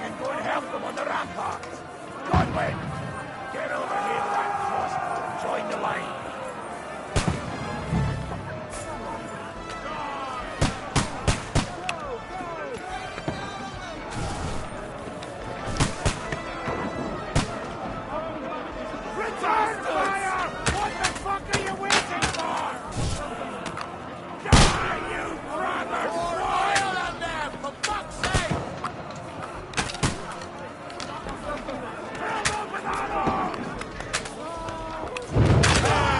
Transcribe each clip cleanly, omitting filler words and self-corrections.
and go and help them on the ramparts. Godwin, get over here to that crossbow. Join the line. Return fire! What the fuck are you waiting for? Die, you brothers! Oil on them, for fuck's sake! Held up with arms! Die!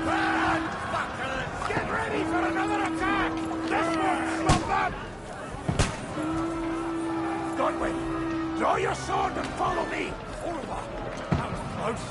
Burn! Fuckers! Get ready for another attack! This won't stop them! Godwin, draw your sword and follow me! Orla, that was close.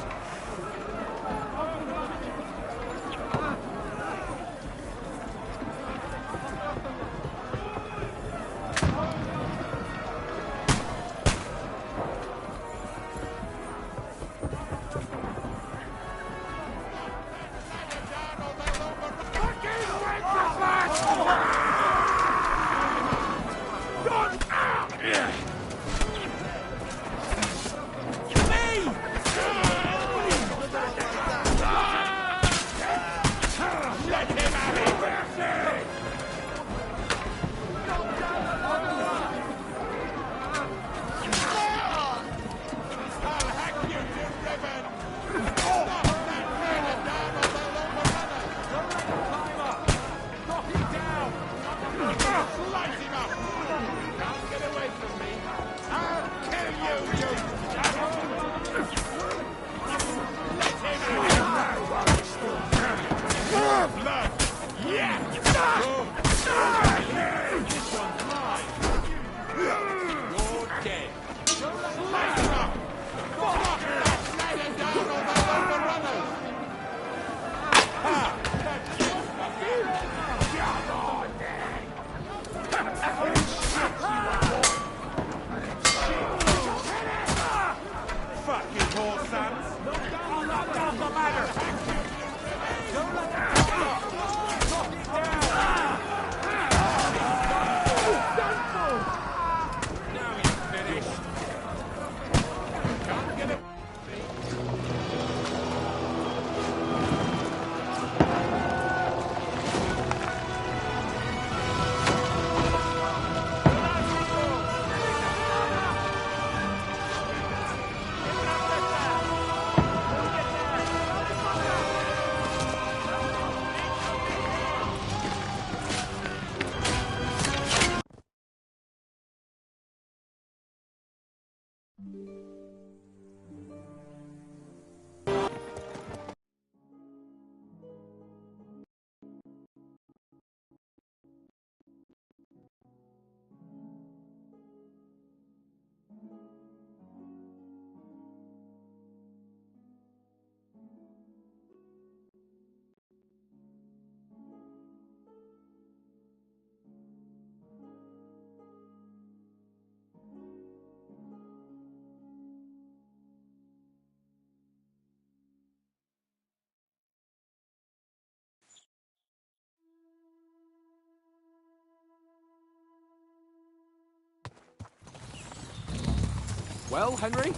Well, Henry,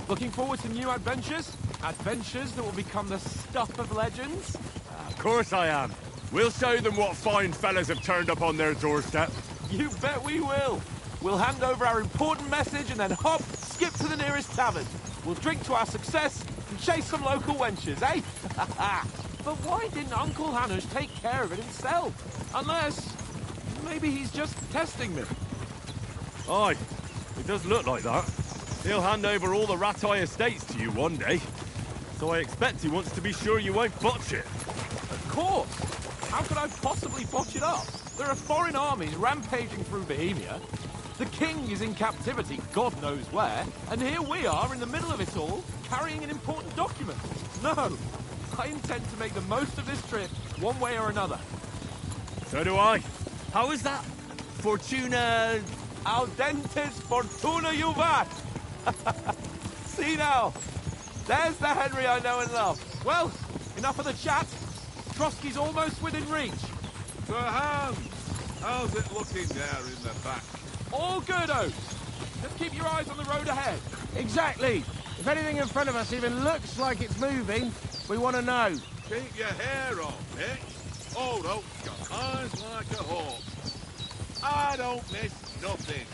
looking forward to new adventures? Adventures that will become the stuff of legends? Of course I am. We'll show them what fine fellas have turned up on their doorstep. You bet we will. We'll hand over our important message and then hop, skip to the nearest tavern. We'll drink to our success and chase some local wenches, eh? But why didn't Uncle Hanush take care of it himself? Unless, maybe he's just testing me. Aye, it does look like that. He'll hand over all the Rattay estates to you one day. So I expect he wants to be sure you won't botch it. Of course! How could I possibly botch it up? There are foreign armies rampaging through Bohemia. The king is in captivity, God knows where. And here we are in the middle of it all, carrying an important document. No! I intend to make the most of this trip, one way or another. So do I. How is that? Fortuna... Audentes fortuna juvat! See now, there's the Henry I know and love. Well, enough of the chat. Trotsky's almost within reach. To arms! How's it looking there in the back? All good, Oak. Just keep your eyes on the road ahead. Exactly. If anything in front of us even looks like it's moving, we want to know. Keep your hair on, Nick. Old Oak's got eyes like a hawk. I don't miss nothing.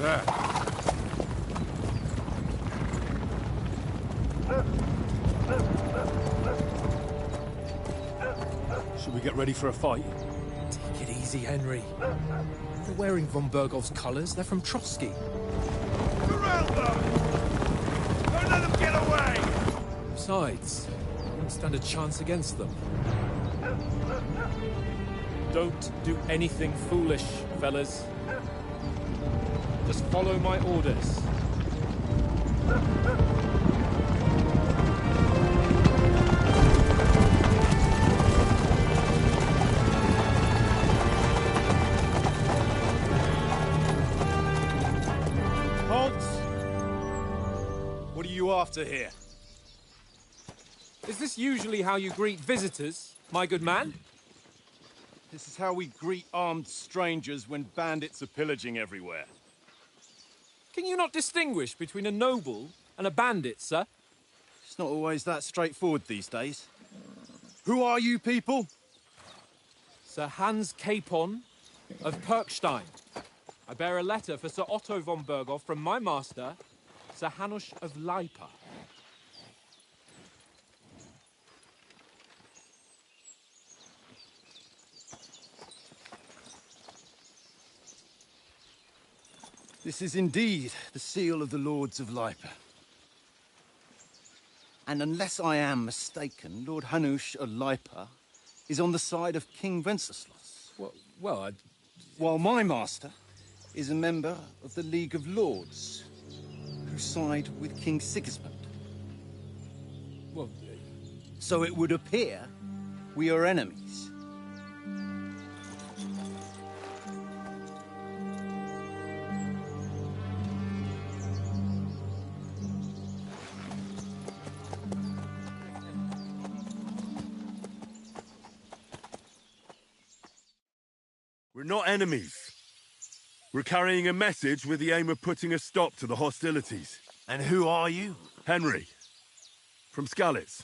Sir. Should we get ready for a fight? Take it easy, Henry. They're wearing von Bergov's colours. They're from Trotsky. Corral them! Don't let them get away! Besides, you won't stand a chance against them. Don't do anything foolish, fellas. Just follow my orders. Halt! What are you after here? Is this usually how you greet visitors, my good man? This is how we greet armed strangers when bandits are pillaging everywhere. Can you not distinguish between a noble and a bandit, sir? It's not always that straightforward these days. Who are you people? Sir Hans Capon of Perkstein. I bear a letter for Sir Otto von Berghoff from my master, Sir Hanush of Leipa. This is indeed the seal of the Lords of Lipa. And unless I am mistaken, Lord Hanush of Lipa is on the side of King Wenceslas. Well, While my master is a member of the League of Lords, who side with King Sigismund. well, So it would appear we are enemies. We're not enemies. We're carrying a message with the aim of putting a stop to the hostilities. And who are you? Henry, from Skalitz.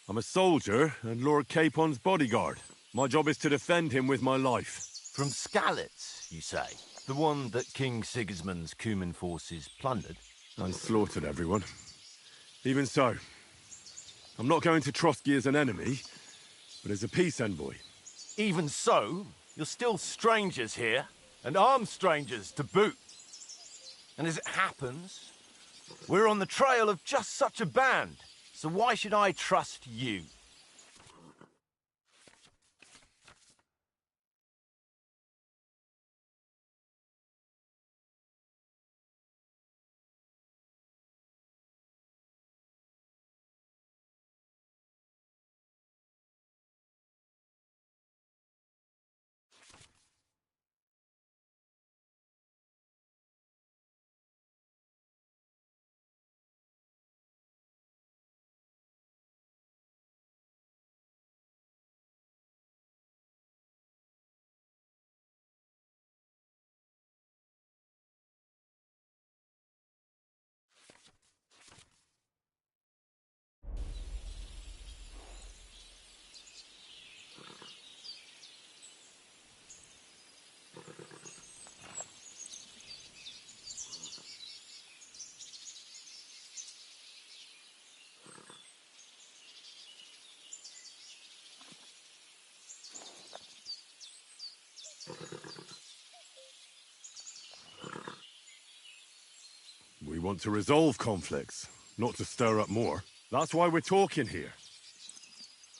I'm a soldier and Lord Capon's bodyguard. My job is to defend him with my life. From Skalitz, you say? The one that King Sigismund's Cuman forces plundered? And slaughtered everyone. Even so, I'm not going to Trotsky as an enemy, but as a peace envoy. Even so, you're still strangers here, and armed strangers to boot. And as it happens, we're on the trail of just such a band. So why should I trust you? We want to resolve conflicts, not to stir up more. That's why we're talking here.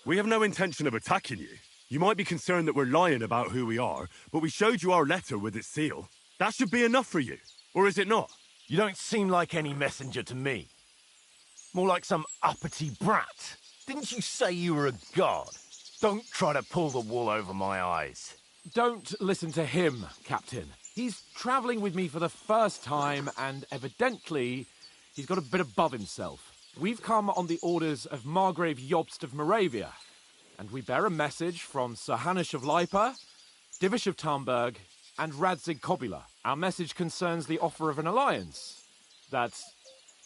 We have no intention of attacking you. You might be concerned that we're lying about who we are, but we showed you our letter with its seal. That should be enough for you. Or is it not? You don't seem like any messenger to me. More like some uppity brat. Didn't you say you were a god? Don't try to pull the wool over my eyes. Don't listen to him, Captain. He's travelling with me for the first time, and evidently, he's got a bit above himself. We've come on the orders of Margrave Jobst of Moravia, and we bear a message from Sir Hanush of Lipa, Divish of Tarnberg, and Radzig Kobyla. Our message concerns the offer of an alliance that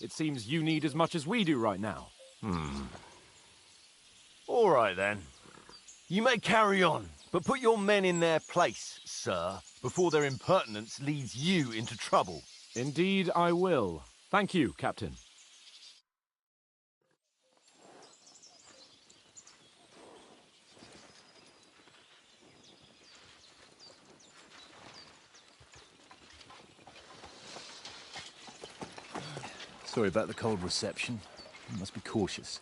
it seems you need as much as we do right now. All right, then. You may carry on, but put your men in their place, sir, before their impertinence leads you into trouble. Indeed, I will. Thank you, Captain. Sorry about the cold reception. You must be cautious.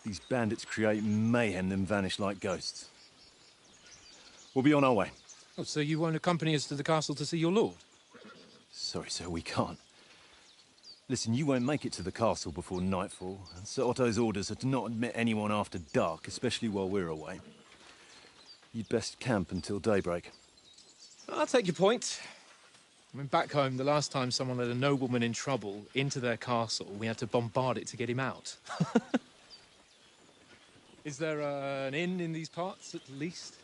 These bandits create mayhem, then vanish like ghosts. We'll be on our way. Oh, so you won't accompany us to the castle to see your lord? Sorry, sir, we can't. Listen, you won't make it to the castle before nightfall, and Sir Otto's orders are to not admit anyone after dark, especially while we're away. You'd best camp until daybreak. I'll take your point. I mean, back home, the last time someone let a nobleman in trouble into their castle, we had to bombard it to get him out. Is there an inn in these parts, at least?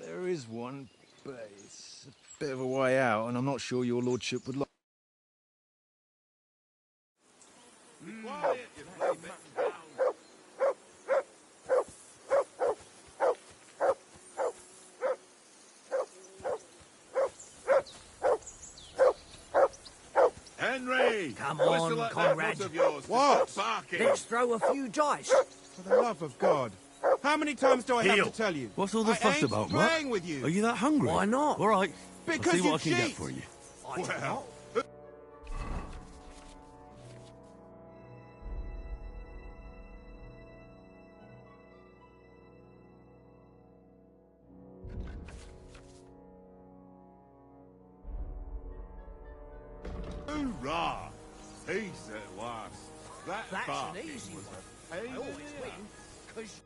There is one, but it's a bit of a way out, and I'm not sure your lordship would like. Quiet, you bloody hound. Henry! Come whistle on, at that Conrad. mutt of yours to What? stop barking. Let's throw a few dice. For the love of God. How many times do I Heel. have to tell you? What's all the I fuss ain't about, Mutt? playing with you. Are you that hungry? Why not? All right. Because I'll see you what I can get cheat. for you. Well, hoorah! Peace at last. That That's barking an easy was one. a pain I in always the win, ass. 'cause...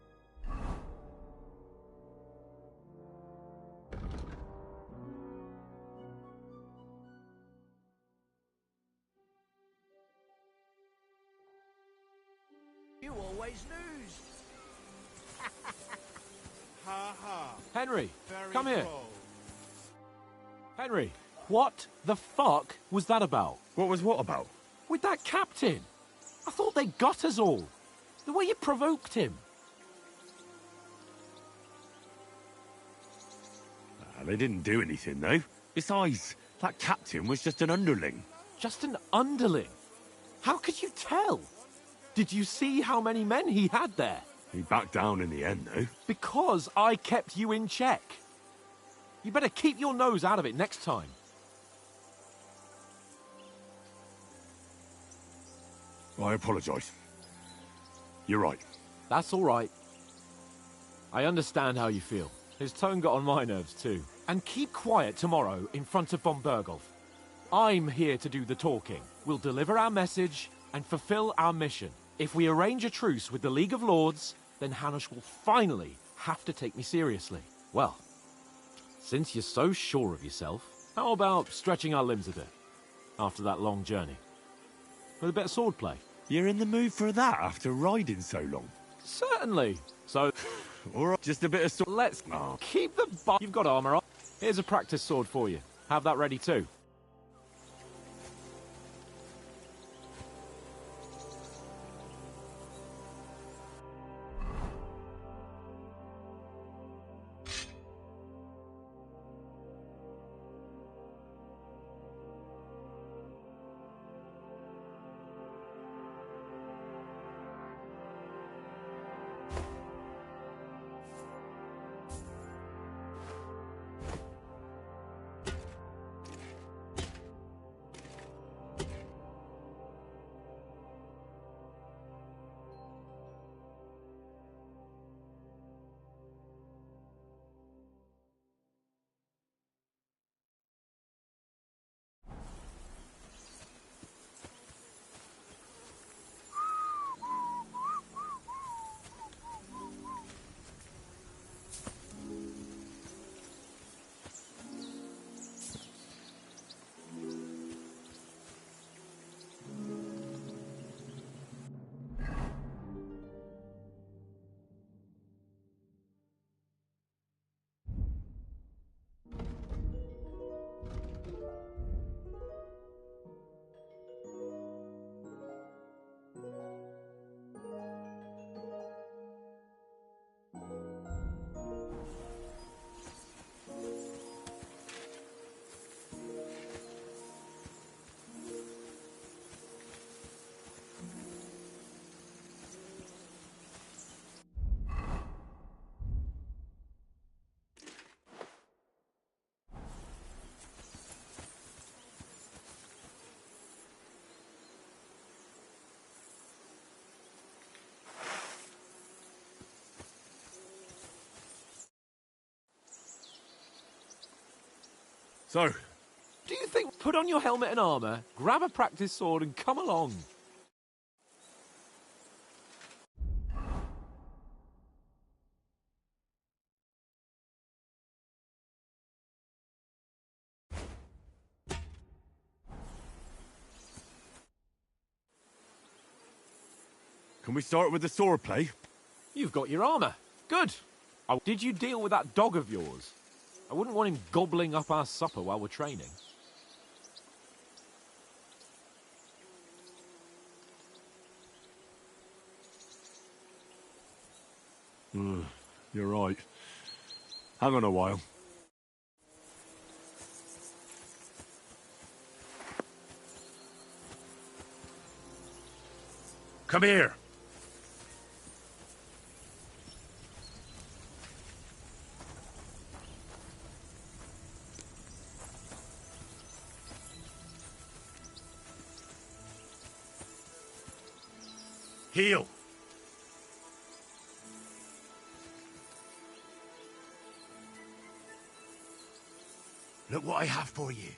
You always lose. Ha ha. Henry, Very come here. cold. Henry, what the fuck was that about? What was what about? With that captain? I thought they got us all. The way you provoked him. They didn't do anything, though. Besides, that captain was just an underling. Just an underling. How could you tell? Did you see how many men he had there? He backed down in the end, though. Because I kept you in check. You better keep your nose out of it next time. I apologise. You're right. That's all right. I understand how you feel. His tone got on my nerves too. And keep quiet tomorrow in front of von Berghoff. I'm here to do the talking. We'll deliver our message and fulfill our mission. If we arrange a truce with the League of Lords, then Hanush will finally have to take me seriously. Well, since you're so sure of yourself, how about stretching our limbs a bit after that long journey? With a bit of swordplay. You're in the mood for that after riding so long? Certainly. So, All right, just a bit of sword. let's keep the You've got armor on. Here's a practice sword for you. Have that ready too. So, Do you think put on your helmet and armor, grab a practice sword, and come along? can we start with the sword play? You've got your armor. Good. Oh, did you deal with that dog of yours? I wouldn't want him gobbling up our supper while we're training. You're right. Hang on a while. Come here. Heel. Look what I have for you.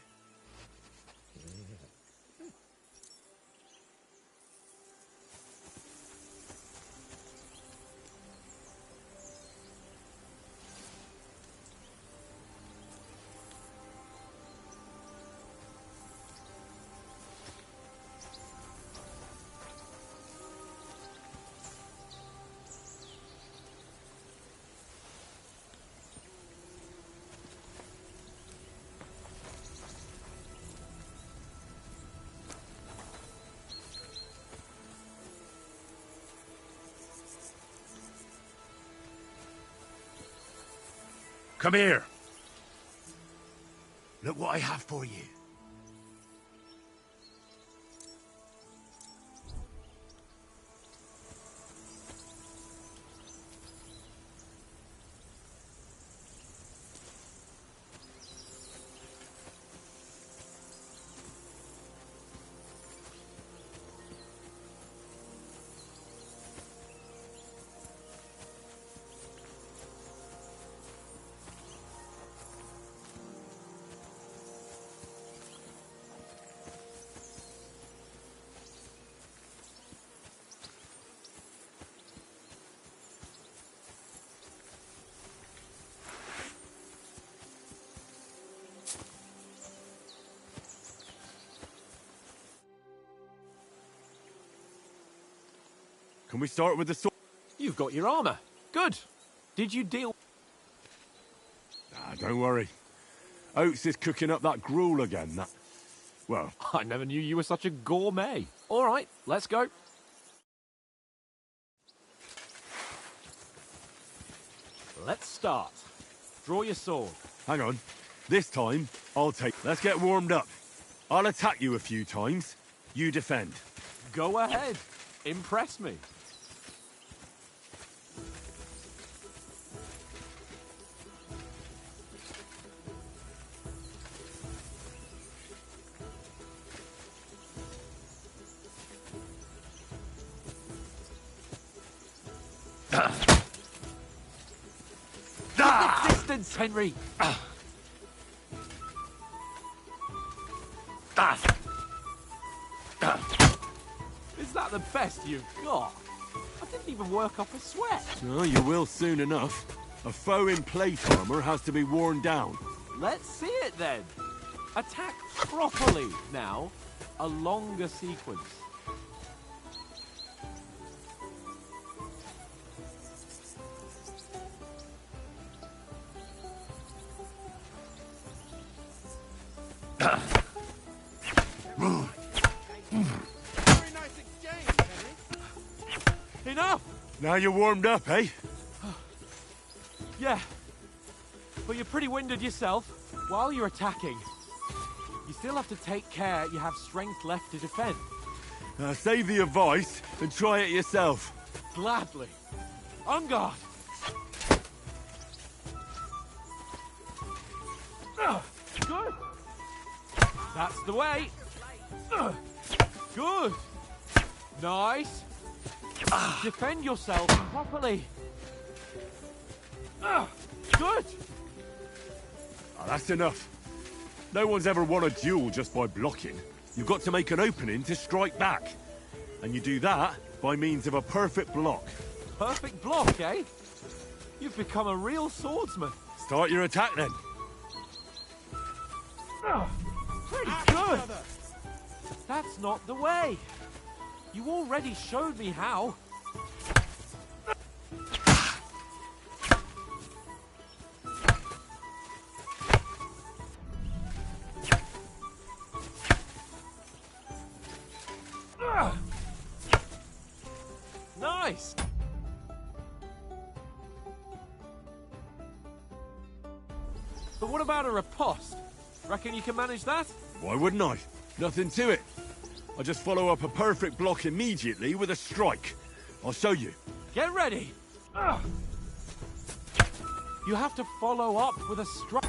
Come here. Look what I have for you. Can we start with the sword? You've got your armor. Good. Did you deal... Don't worry. Oates is cooking up that gruel again. Well, I never knew you were such a gourmet. All right, let's go. Let's start. Draw your sword. hang on. This time, I'll take... Let's get warmed up. I'll attack you a few times. You defend. Go ahead. Impress me. Distance, Henry. Is that the best you've got? I didn't even work up a sweat. Oh, you will soon enough. A foe in plate armor has to be worn down. Let's see it then. Attack properly now. A longer sequence. Enough! Now you're warmed up, eh? Yeah. But you're pretty winded yourself. While you're attacking, you still have to take care you have strength left to defend. Save the advice and try it yourself. Gladly. On guard. Good. That's the way. Good. Nice. Defend yourself properly. Good. Oh, that's enough. No one's ever won a duel just by blocking. You've got to make an opening to strike back. And you do that by means of a perfect block. Perfect block, eh? You've become a real swordsman. Start your attack then. Pretty good. That's not the way. You already showed me how. Nice. But what about a riposte? Reckon you can manage that? Why wouldn't I? Nothing to it. I just follow up a perfect block immediately with a strike. I'll show you. Get ready. You have to follow up with a strike.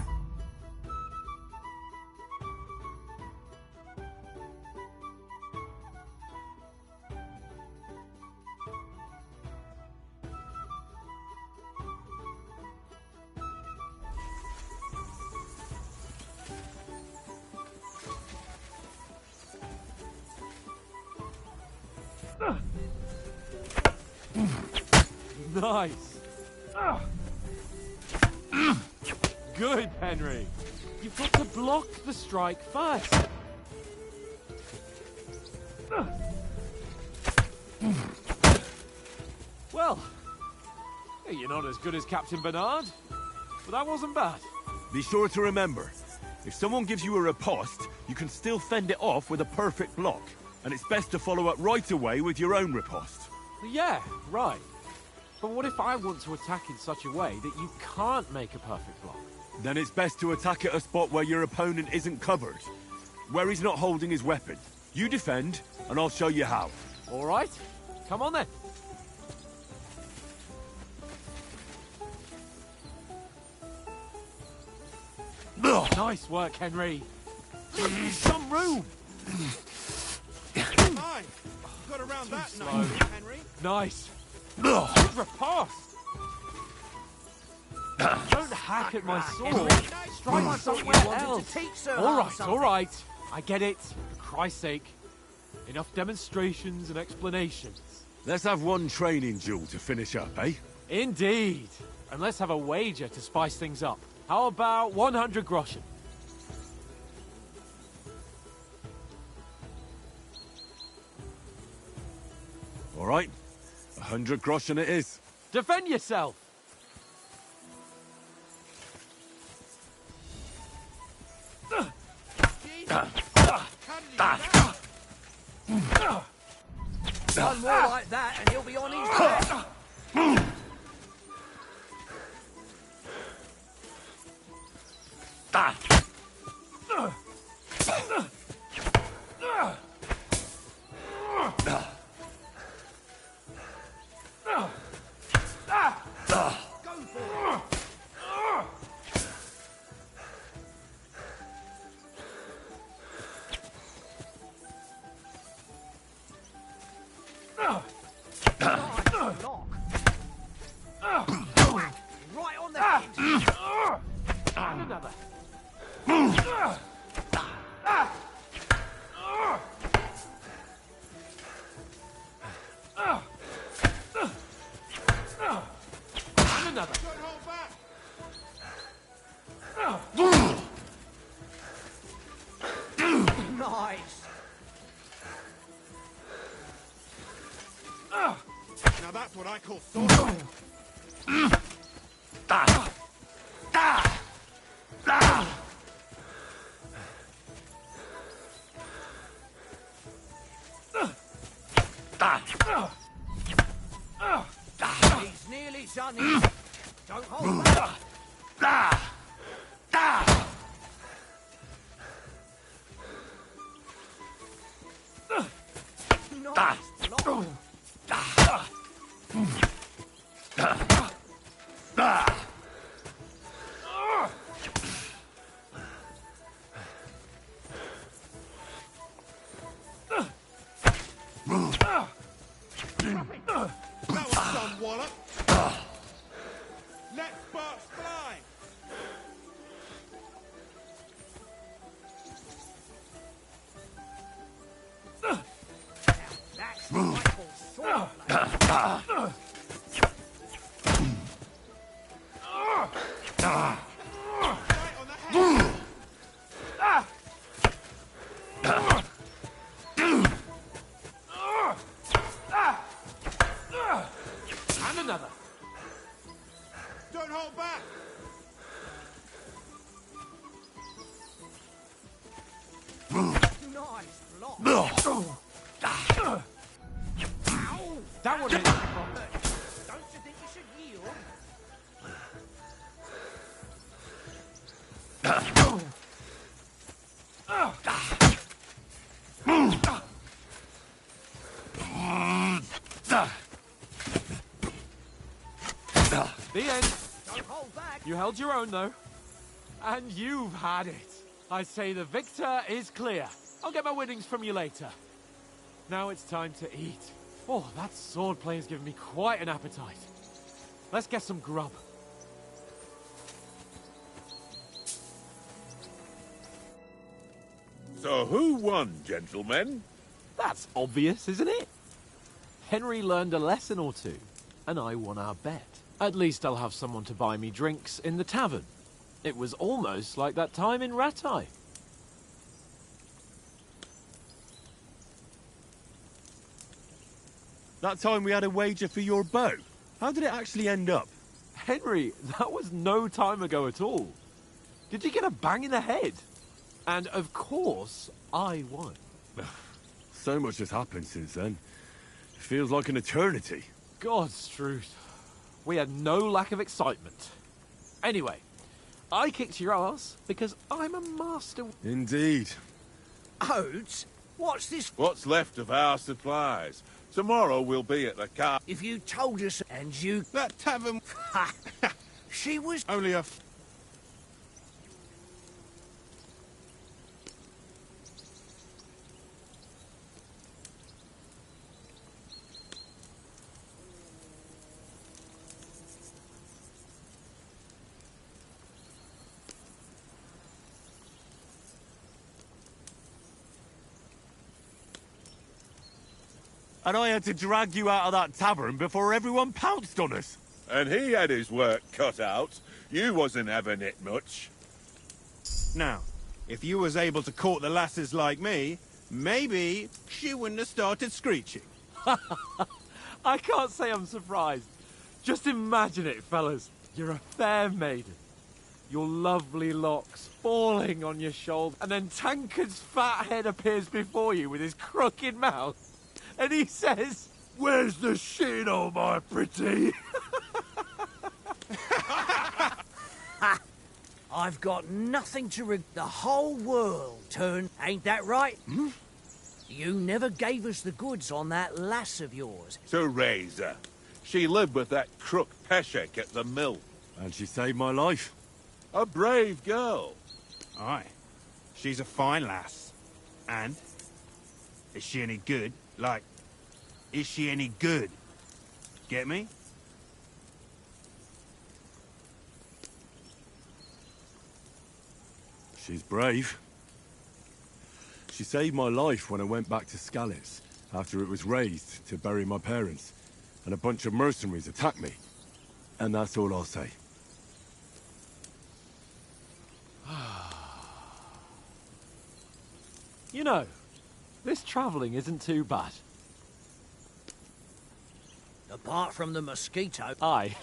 Nice. Good, Henry. You've got to block the strike first. Well, you're not as good as Captain Bernard, but that wasn't bad. Be sure to remember, if someone gives you a riposte, you can still fend it off with a perfect block. And it's best to follow up right away with your own riposte. Yeah, right. But what if I want to attack in such a way that you can't make a perfect block? Then it's best to attack at a spot where your opponent isn't covered. Where he's not holding his weapon. You defend, and I'll show you how. All right. Come on then. Nice work, Henry. Some room. Aye. Got around that slow. now, Henry. Nice. Good riposte. Don't hack at my sword. Strike somewhere else. All right. I get it. For Christ's sake. Enough demonstrations and explanations. Let's have one training duel to finish up, eh? Indeed. And let's have a wager to spice things up. How about 100 groschen? All right. 100 groschen it is. Defend yourself. One more like that and he'll be on his back. Right on the head. And another. And another. Don't hold back. Nice. Now that's what I call sword. He's nearly done it. Don't hold back. Nice block. That was some wallop. Let's burst And another. Don't hold back! Nice block. That one hit. Don't you think you should yield? The end. Don't hold back. You held your own, though. And you've had it. I say the victor is clear. I'll get my winnings from you later. Now it's time to eat. Oh, that swordplay has given me quite an appetite. Let's get some grub. So who won, gentlemen? That's obvious, isn't it? Henry learned a lesson or two, and I won our bet. At least I'll have someone to buy me drinks in the tavern. It was almost like that time in Rattay. That time we had a wager for your bow. How did it actually end up? Henry, that was no time ago at all. Did you get a bang in the head? And of course, I won. So much has happened since then. It feels like an eternity. God's truth. We had no lack of excitement. Anyway, I kicked your ass because I'm a master. Indeed. Oates, what's this? What's left of our supplies? Tomorrow we'll be at the car. If you told us and you... That tavern... She was... Only a... And I had to drag you out of that tavern before everyone pounced on us. And he had his work cut out. You wasn't having it much. Now, if you was able to court the lasses like me, maybe she wouldn't have started screeching. I can't say I'm surprised. Just imagine it, fellas. You're a fair maiden. Your lovely locks falling on your shoulder, and then Tankard's fat head appears before you with his crooked mouth. And he says, "Where's the shit, oh my pretty?" I've got nothing to the whole world turned, ain't that right? Hmm? You never gave us the goods on that lass of yours. Teresa. She lived with that crook Peshek at the mill. And she saved my life. A brave girl. Aye. She's a fine lass. And? Is she any good? Like, is she any good? Get me? She's brave. She saved my life when I went back to Skalitz after it was razed to bury my parents, and a bunch of mercenaries attacked me. And that's all I'll say. You know, this travelling isn't too bad. Apart from the mosquito. Aye.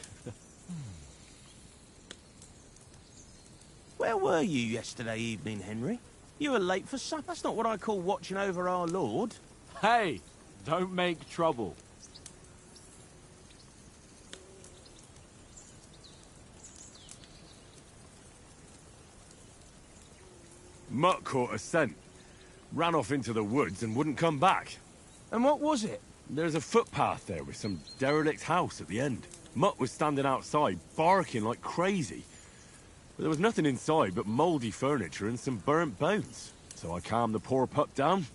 Where were you yesterday evening, Henry? You were late for supper. That's not what I call watching over our lord. Hey, don't make trouble. Mutt caught a scent, ran off into the woods and wouldn't come back. And what was it? There's a footpath there with some derelict house at the end. Mutt was standing outside, barking like crazy. But there was nothing inside but mouldy furniture and some burnt bones. So I calmed the poor pup down,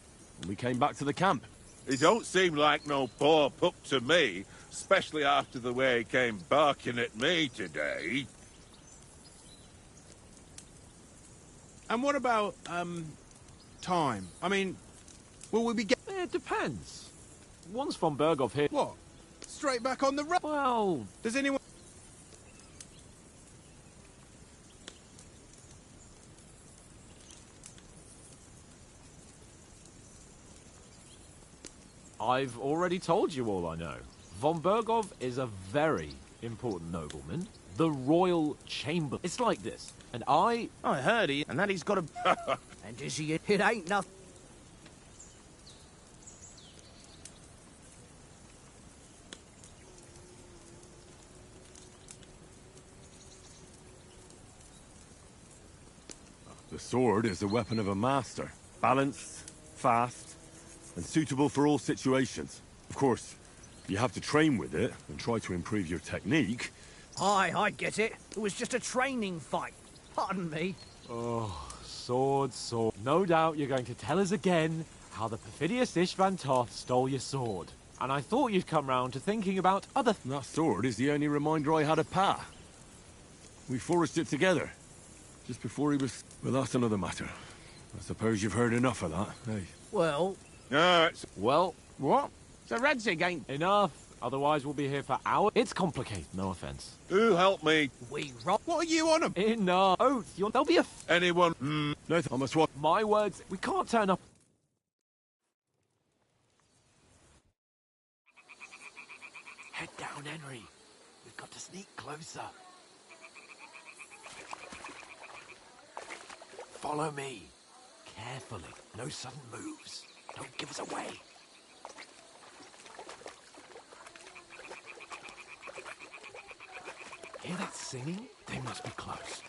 and we came back to the camp. He don't seem like no poor pup to me, especially after the way he came barking at me today. And what about, time? I mean, will we be It depends. Once von Berghoff here... What? Straight back on the road? Well... Does anyone... I've already told you all I know. Von Berghoff is a very important nobleman. The royal chamber. It's like this. And I heard he... And that he's got a... And is he... It ain't nothing. The sword is the weapon of a master. Balanced, fast, and suitable for all situations. Of course, you have to train with it and try to improve your technique. Aye, I get it. It was just a training fight. Pardon me. Oh, sword. No doubt you're going to tell us again how the perfidious Istvan Toth stole your sword. And I thought you'd come round to thinking about other... That sword is the only reminder I had of Pa. We forged it together, just before he was... Well, that's another matter. I suppose you've heard enough of that, hey? Well... Well... What? So Radzig ain't... Enough. Otherwise we'll be here for hours. It's complicated, no offense. Who help me? We rock. What are you on? Enough. Oath, there'll be a... Anyone? No, I must watch. My words, we can't turn up... Head down, Henry. We've got to sneak closer. Follow me. Carefully. No sudden moves. Don't give us away. Hear that singing? They must be close.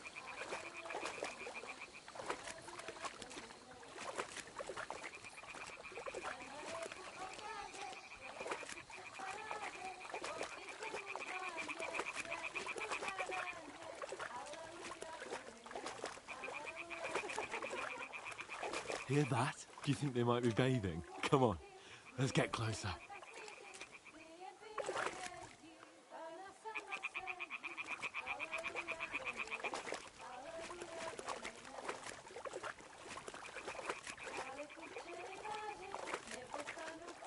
Hear that? Do you think they might be bathing? Come on, let's get closer.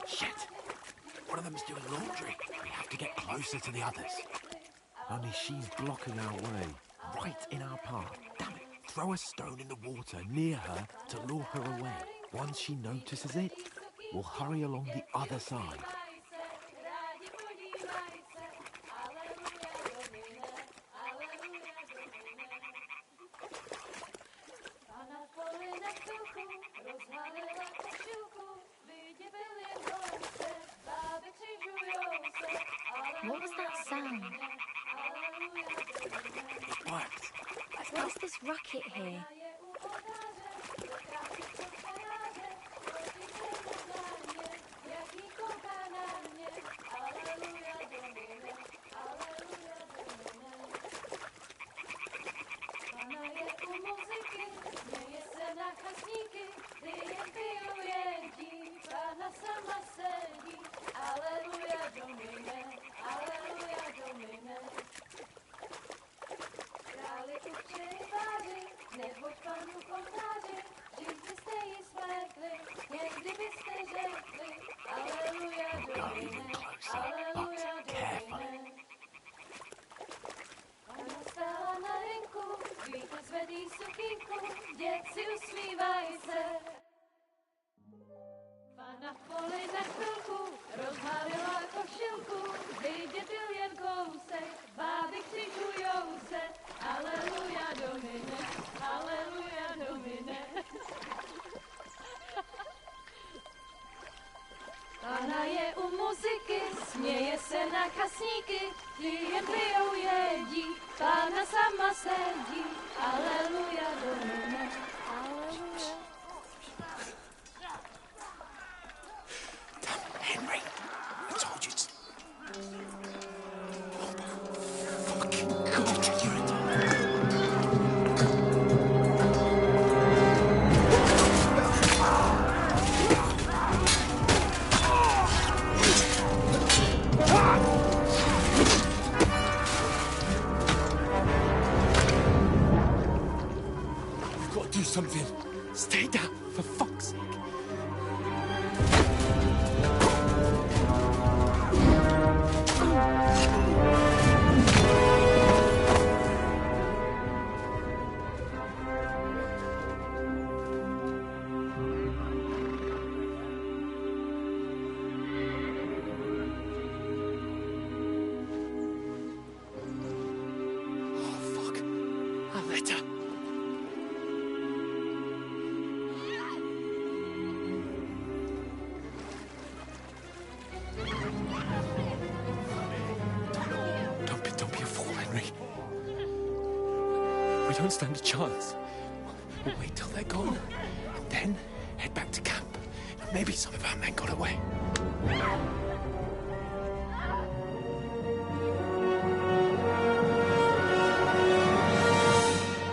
Shit! One of them's doing laundry. We have to get closer to the others. Only she's blocking our way, right in our path. Damn it! Throw a stone in the water near her to lure her away. Once she notices it, we'll hurry along the other side. What was that sound? It worked. What is this racket here? Go even closer, but carefully. Pana v poli na chvilku rozhálila košilku, vydětil jen kousek, báby křižujou se, aleluja domine, aleluja domine. Pana je u muziky, směje se na kasníky, ty jen pijou jedí, Pána sama sedí, aleluja domine, aleluja. Henry, I told you to... Fucking God, you're in We've got to do something. Stay down, for fuck's sake. don't stand a chance. We'll wait till they're gone, then head back to camp. Maybe some of our men got away.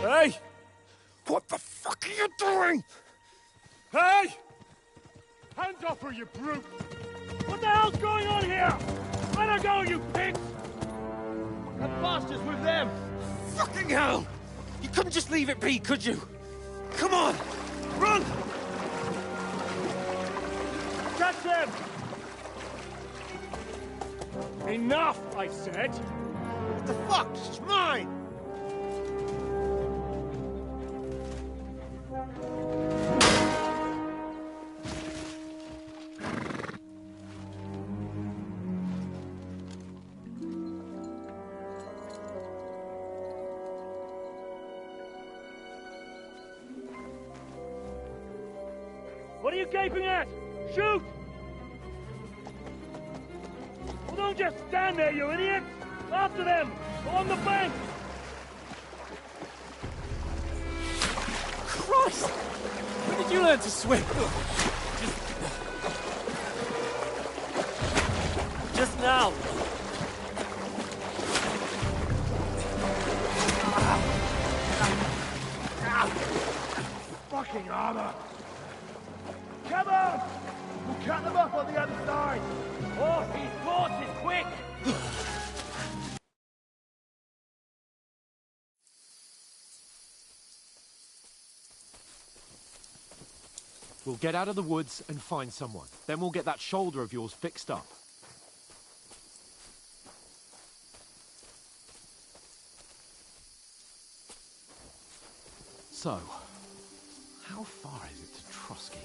Hey! What the fuck are you doing? Hey! Hands off her, you brute! What the hell's going on here? Let her go, you pigs! That bastard's with them! Fucking hell! You couldn't just leave it be, could you? Come on! Run! Catch them! Enough, I said! What the fuck? It's mine! What are you gaping at? Shoot! Well, don't just stand there, you idiots! After them! On the bank! Christ! When did you learn to swim? Just now! Fucking armor! Come on! We'll cut them up on the other side! Oh, these horses, quick! We'll get out of the woods and find someone. Then we'll get that shoulder of yours fixed up. So, how far is it to Trotsky?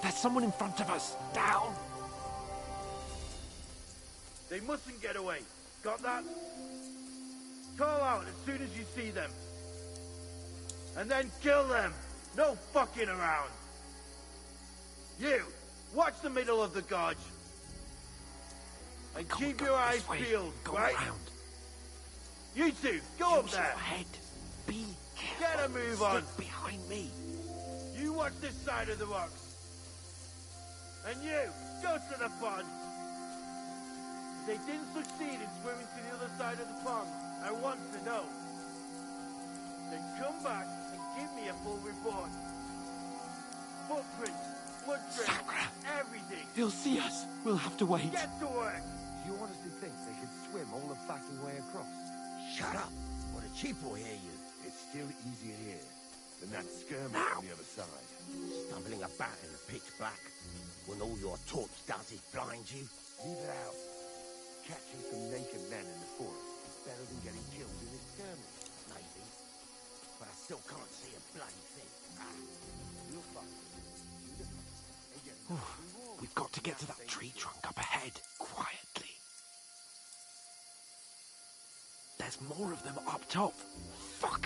There's someone in front of us! Down! They mustn't get away. Got that? Call out as soon as you see them. And then kill them. No fucking around. You, watch the middle of the gorge. And keep your eyes peeled, right? Around. You two, go up there. Head. Be careful. Get a move on. Stick behind me. You watch this side of the rocks. And you, go to the pond. If they didn't succeed in swimming to the other side of the pond, I want to know. Then come back and give me a full report. Footprints, blood trails, everything. He'll see us. We'll have to wait. Get to work. You honestly think they could swim all the fucking way across? Shut up! Or the chief will hear you. It's still easier here than that skirmish on the other side. Stumbling about in the pitch black, when all your torch does is blind you. Leave it out. Catching some naked men in the forest is better than getting killed in a skirmish. Maybe. But I still can't see a bloody thing. You'll find it. We've got to get to that tree trunk up ahead, quietly. There's more of them up top. Fuck!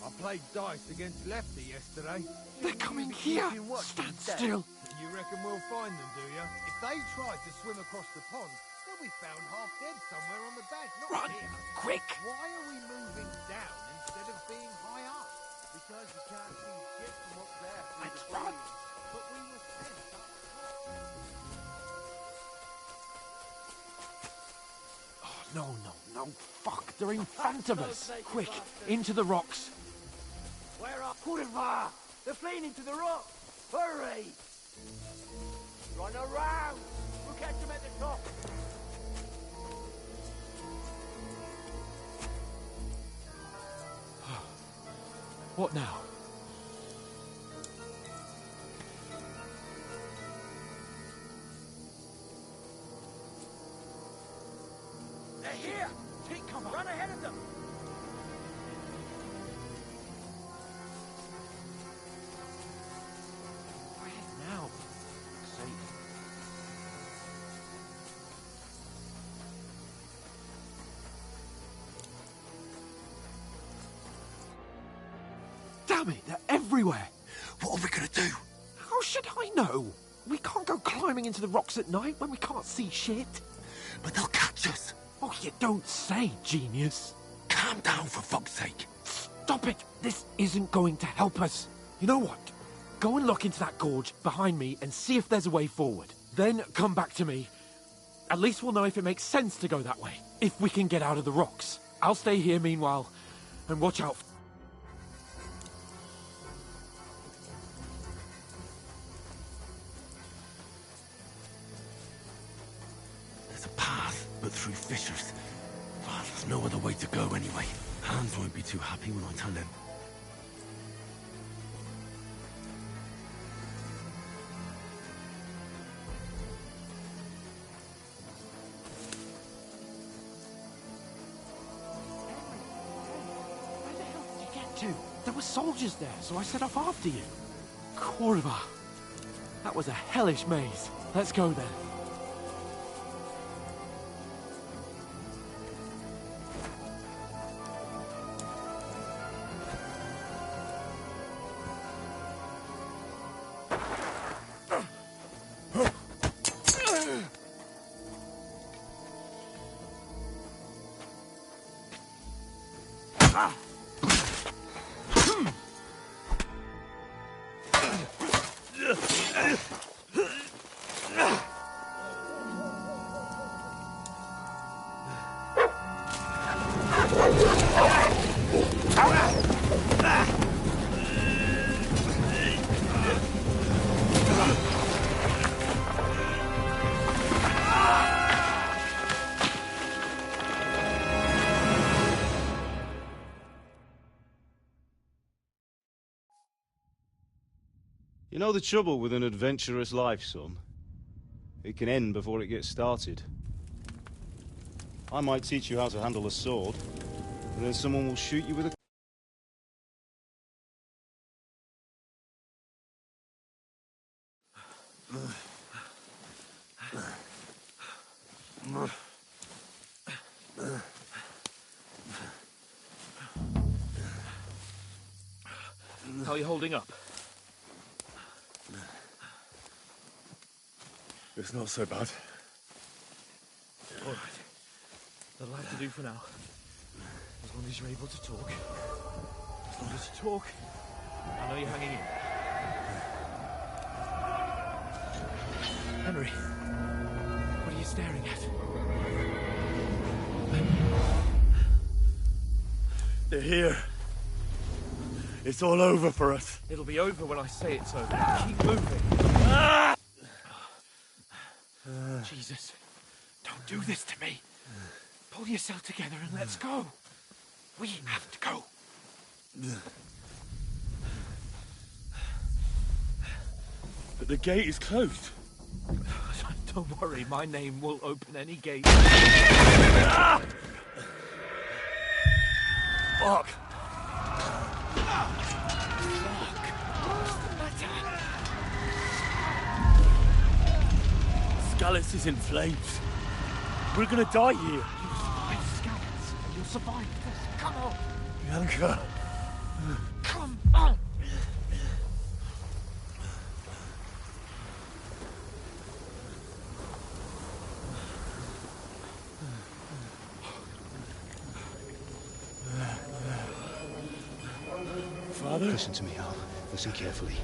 I played dice against Lefty yesterday. They're coming here! Stand still! You reckon we'll find them, do you? If they tried to swim across the pond, they'll be found half dead somewhere on the bank, not Run! here. Quick! Why are we moving down instead of being high up? Because you can't see shit from up there. Let's run! But we were sent up top. Oh, no. Fuck, they're in front of us. Quick, into the rocks. Where are Kuriva? They're fleeing into the rock. Hurry! Run around! We'll catch them at the top. What now? They're here! Take cover! Run ahead of them! Where now? Safe. Damn it, they're everywhere. What are we gonna do? How should I know? We can't go climbing into the rocks at night when we can't see shit. But they'll catch us. Oh, you don't say, genius. Calm down, for fuck's sake. Stop it. This isn't going to help us. You know what? Go and look into that gorge behind me and see if there's a way forward. Then come back to me. At least we'll know if it makes sense to go that way. If we can get out of the rocks. I'll stay here meanwhile and watch out. There's a path, but through fissures. Well, there's no other way to go anyway. Hans won't be too happy when I tell him. There were soldiers there, so I set off after you. Corva. That was a hellish maze. Let's go then. You know the trouble with an adventurous life, son? It can end before it gets started. I might teach you how to handle a sword, and then someone will shoot you with a... How are you holding up? It's not so bad. All right. That'll have to do for now. As long as you're able to talk. As long as you talk, I know you're hanging in. Henry, what are you staring at? They're here. It's all over for us. It'll be over when I say it's over. Keep moving. Jesus, don't do this to me. Pull yourself together and let's go. We have to go. But the gate is closed. Don't worry, my name will open any gate. Fuck. Skalitz is in flames. We're gonna die here. You'll survive, Skalitz. You'll survive this. Come on. Bianca. Come on. Father? Listen to me, Al. Listen carefully.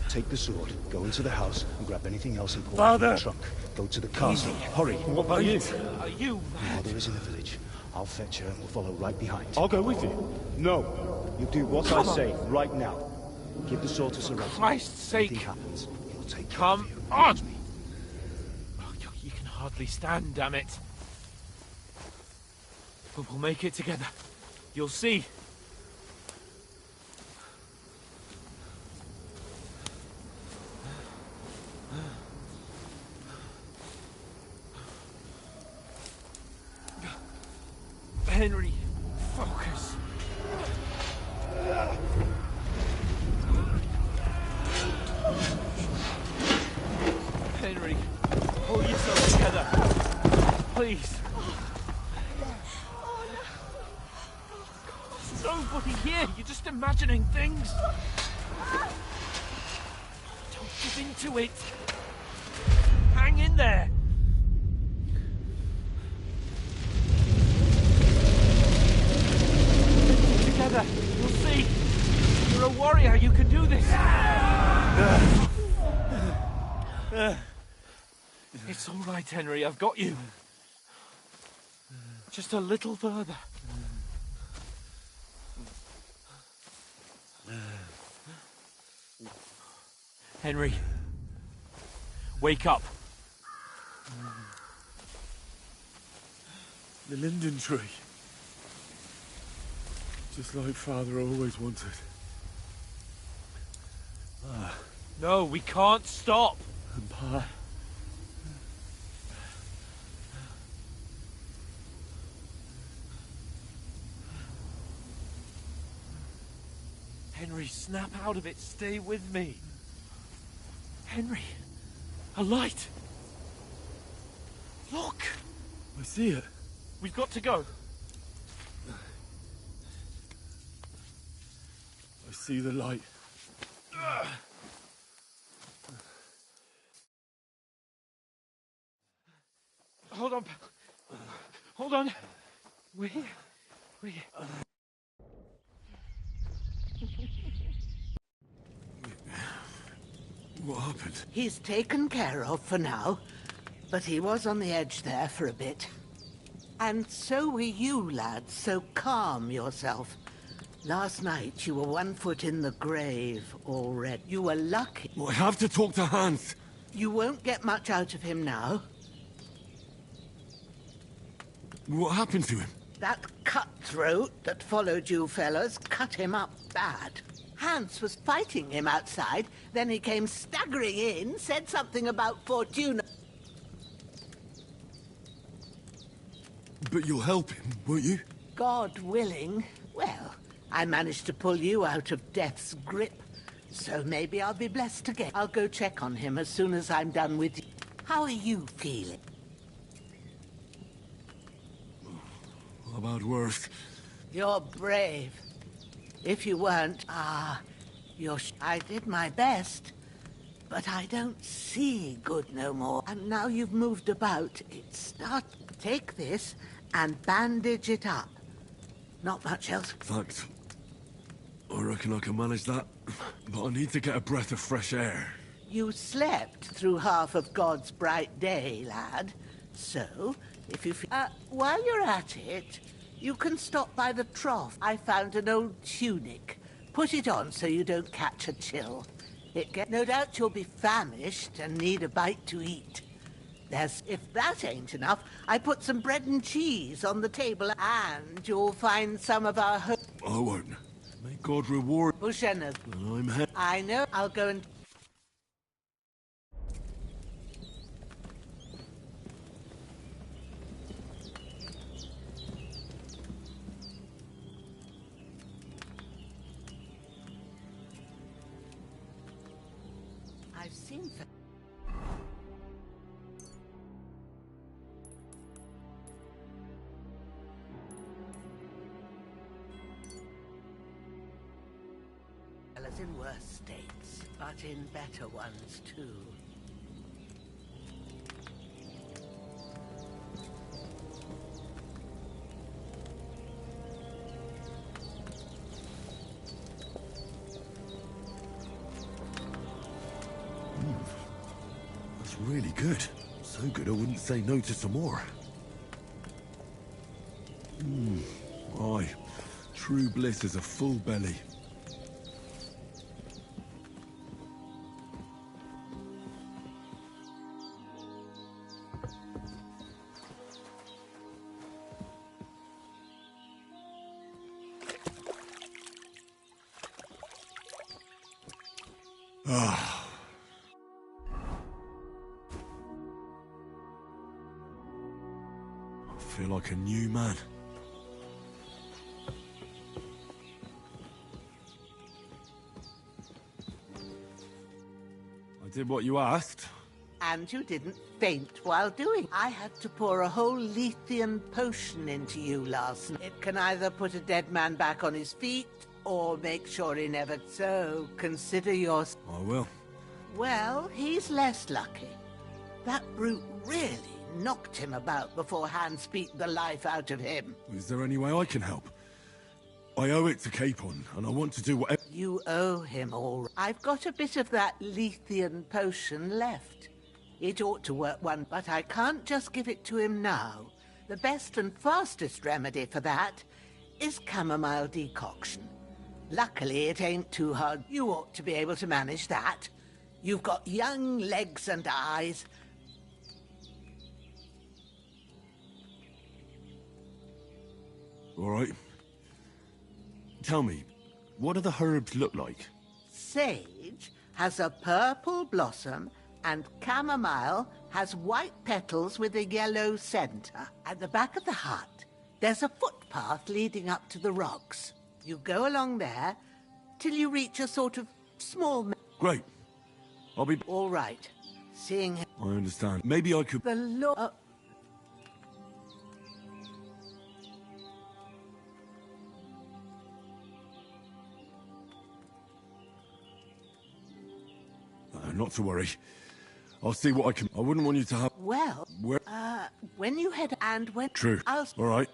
Take the sword, go into the house, and grab anything else important Father! from the trunk. Go to the castle. Hurry. What about you? Are you mad? Mother is in the village. I'll fetch her and we'll follow right behind. I'll go with you. No. You do what Come I on. say right now. Give the sword to Sir For Ralph. Christ's sake. Anything happens, he'll take care Come of you. on. Promise me. Oh, you can hardly stand, damn it. But we'll make it together. You'll see. Henry, focus. Henry, pull yourself together. Please. Nobody here. You're just imagining things. Don't give into it. Hang in there. Together, you'll see. You're a warrior. You can do this. It's all right, Henry. I've got you. Just a little further. Henry, wake up. The linden tree. Just like Father always wanted. No, we can't stop. And Pa. Henry, snap out of it. Stay with me. Henry, a light. Look. I see it. We've got to go. I see the light. Hold on. Hold on. We're here. We're here. What happened? He's taken care of for now, but he was on the edge there for a bit. And so were you, lads, so calm yourself. Last night you were 1 foot in the grave already. You were lucky. Well, I have to talk to Hans. You won't get much out of him now. What happened to him? That cutthroat that followed you fellas cut him up bad. Hans was fighting him outside, then he came staggering in, said something about Fortuna. But you'll help him, won't you? God willing. Well, I managed to pull you out of death's grip, so maybe I'll be blessed again. I'll go check on him as soon as I'm done with you. How are you feeling? About worse. You're brave. If you weren't, I did my best. But I don't see good no more. And now you've moved about, take this and bandage it up. Not much else. Thanks. I reckon I can manage that. But I need to get a breath of fresh air. You slept through half of God's bright day, lad. So, if you feel... while you're at it, you can stop by the trough. I found an old tunic. Put it on so you don't catch a chill. No doubt you'll be famished and need a bite to eat. If that ain't enough, I put some bread and cheese on the table, and you'll find some of our... I won't. May God reward... Ushenna. I'm... I know. I'll go and... I've seen... fellas in worse states, but in better ones too. That's really good. So good I wouldn't say no to some more. Aye. True bliss is a full belly. Ah. I feel like a new man. I did what you asked. And you didn't faint while doing. I had to pour a whole Lethean potion into you last night. It can either put a dead man back on his feet, or make sure he never... So, consider your... I will. Well, he's less lucky. That brute really knocked him about before Hans beat the life out of him. Is there any way I can help? I owe it to Capon, and I want to do whatever... You owe him all. I've got a bit of that Lethean potion left. It ought to work one, but I can't just give it to him now. The best and fastest remedy for that is chamomile decoction. Luckily, it ain't too hard. You ought to be able to manage that. You've got young legs and eyes. All right. Tell me, what do the herbs look like? Sage has a purple blossom, and chamomile has white petals with a yellow center. At the back of the hut, there's a footpath leading up to the rocks. You go along there till you reach a sort of small... Great. I'll be... All right. Seeing... I understand. Maybe I could... The Lord... Not to worry. I'll see what I can... I wouldn't want you to have... Well, Where... when you head... And when... True. I'll... All right.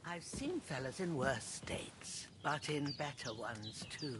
I've seen fellas in worse states, but in better ones, too.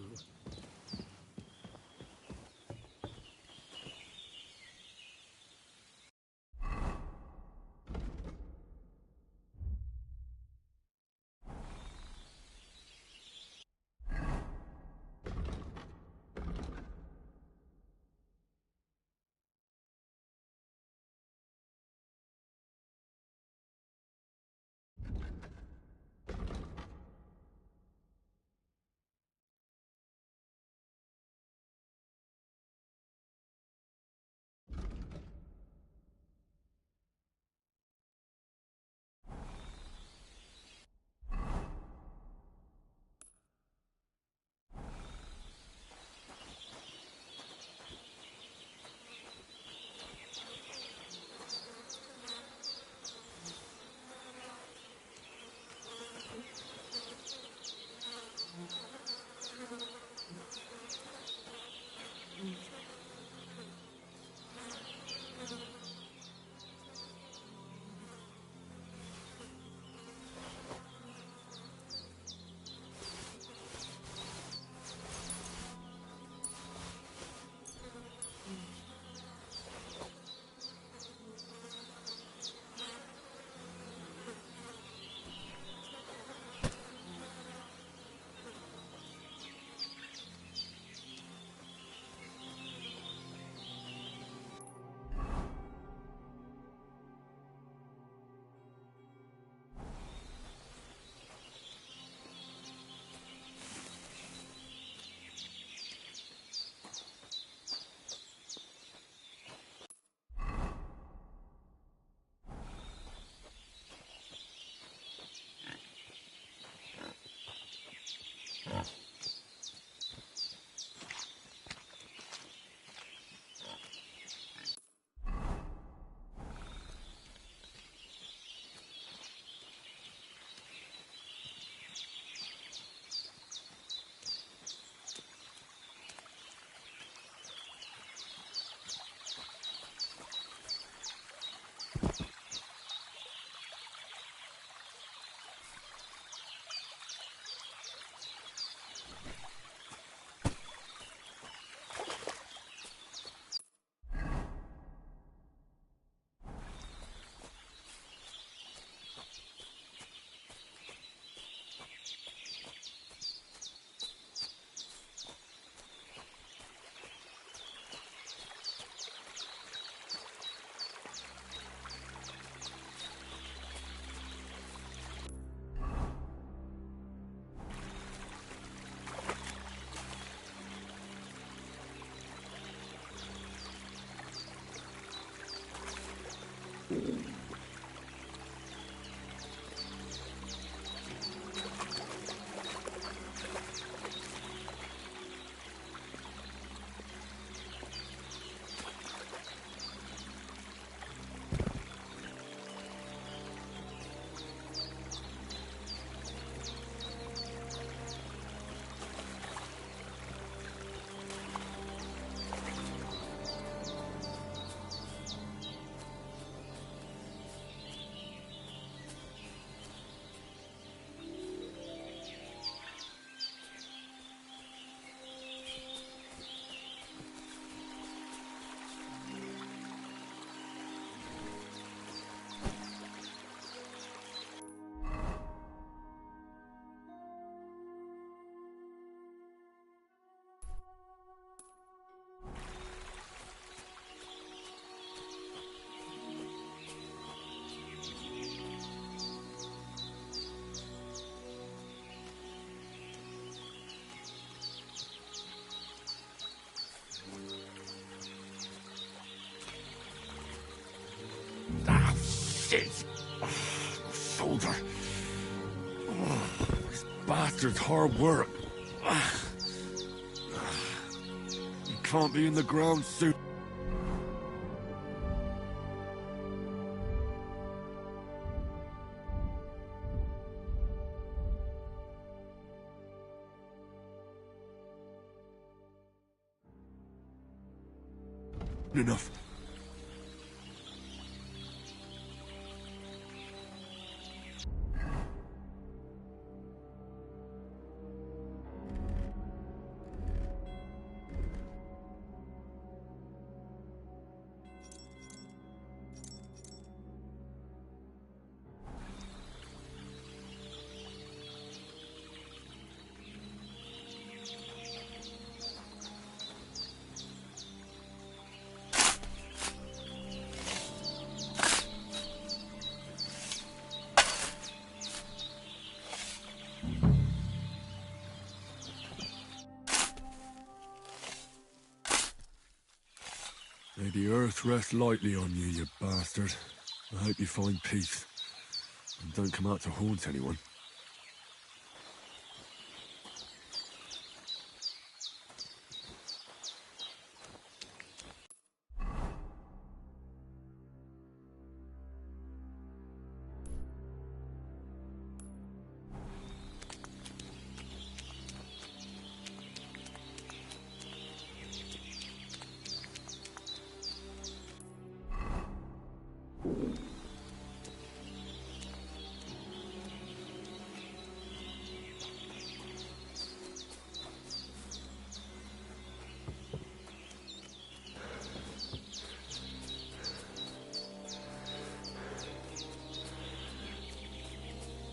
bastard's hard work. You can't be in the ground soon. Enough. May the earth rest lightly on you, you bastard. I hope you find peace. And don't come out to haunt anyone.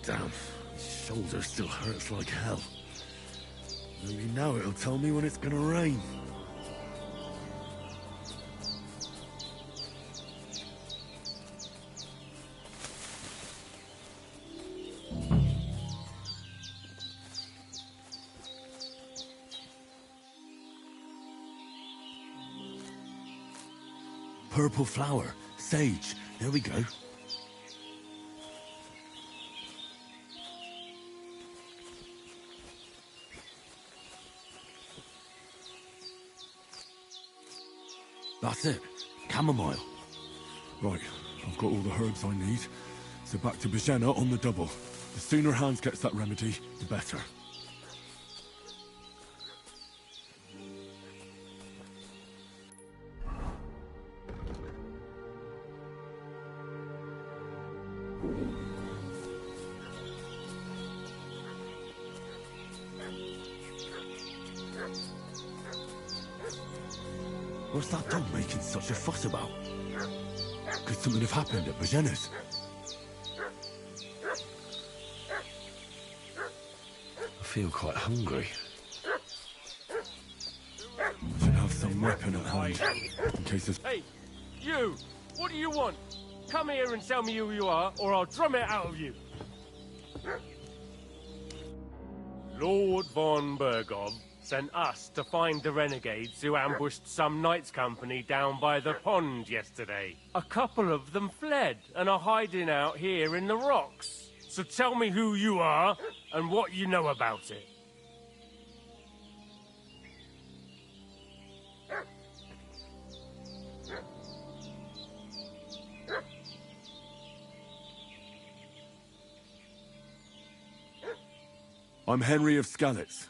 Damn, his shoulder still hurts like hell. Maybe now it'll tell me when it's gonna rain. Purple flower, sage, there we go. That's it. Chamomile. Right, I've got all the herbs I need. So back to Bajena on the double. The sooner Hans gets that remedy, the better. What's that dog making such a fuss about? Could something have happened at Bajena's? I feel quite hungry. Should have some weapon at hand, in case there's... Hey, you! What do you want? Come here and tell me who you are, or I'll drum it out of you. Lord von Bergov sent us to find the renegades who ambushed some knights' company down by the pond yesterday. A couple of them fled and are hiding out here in the rocks. So tell me who you are and what you know about it. I'm Henry of Skalitz.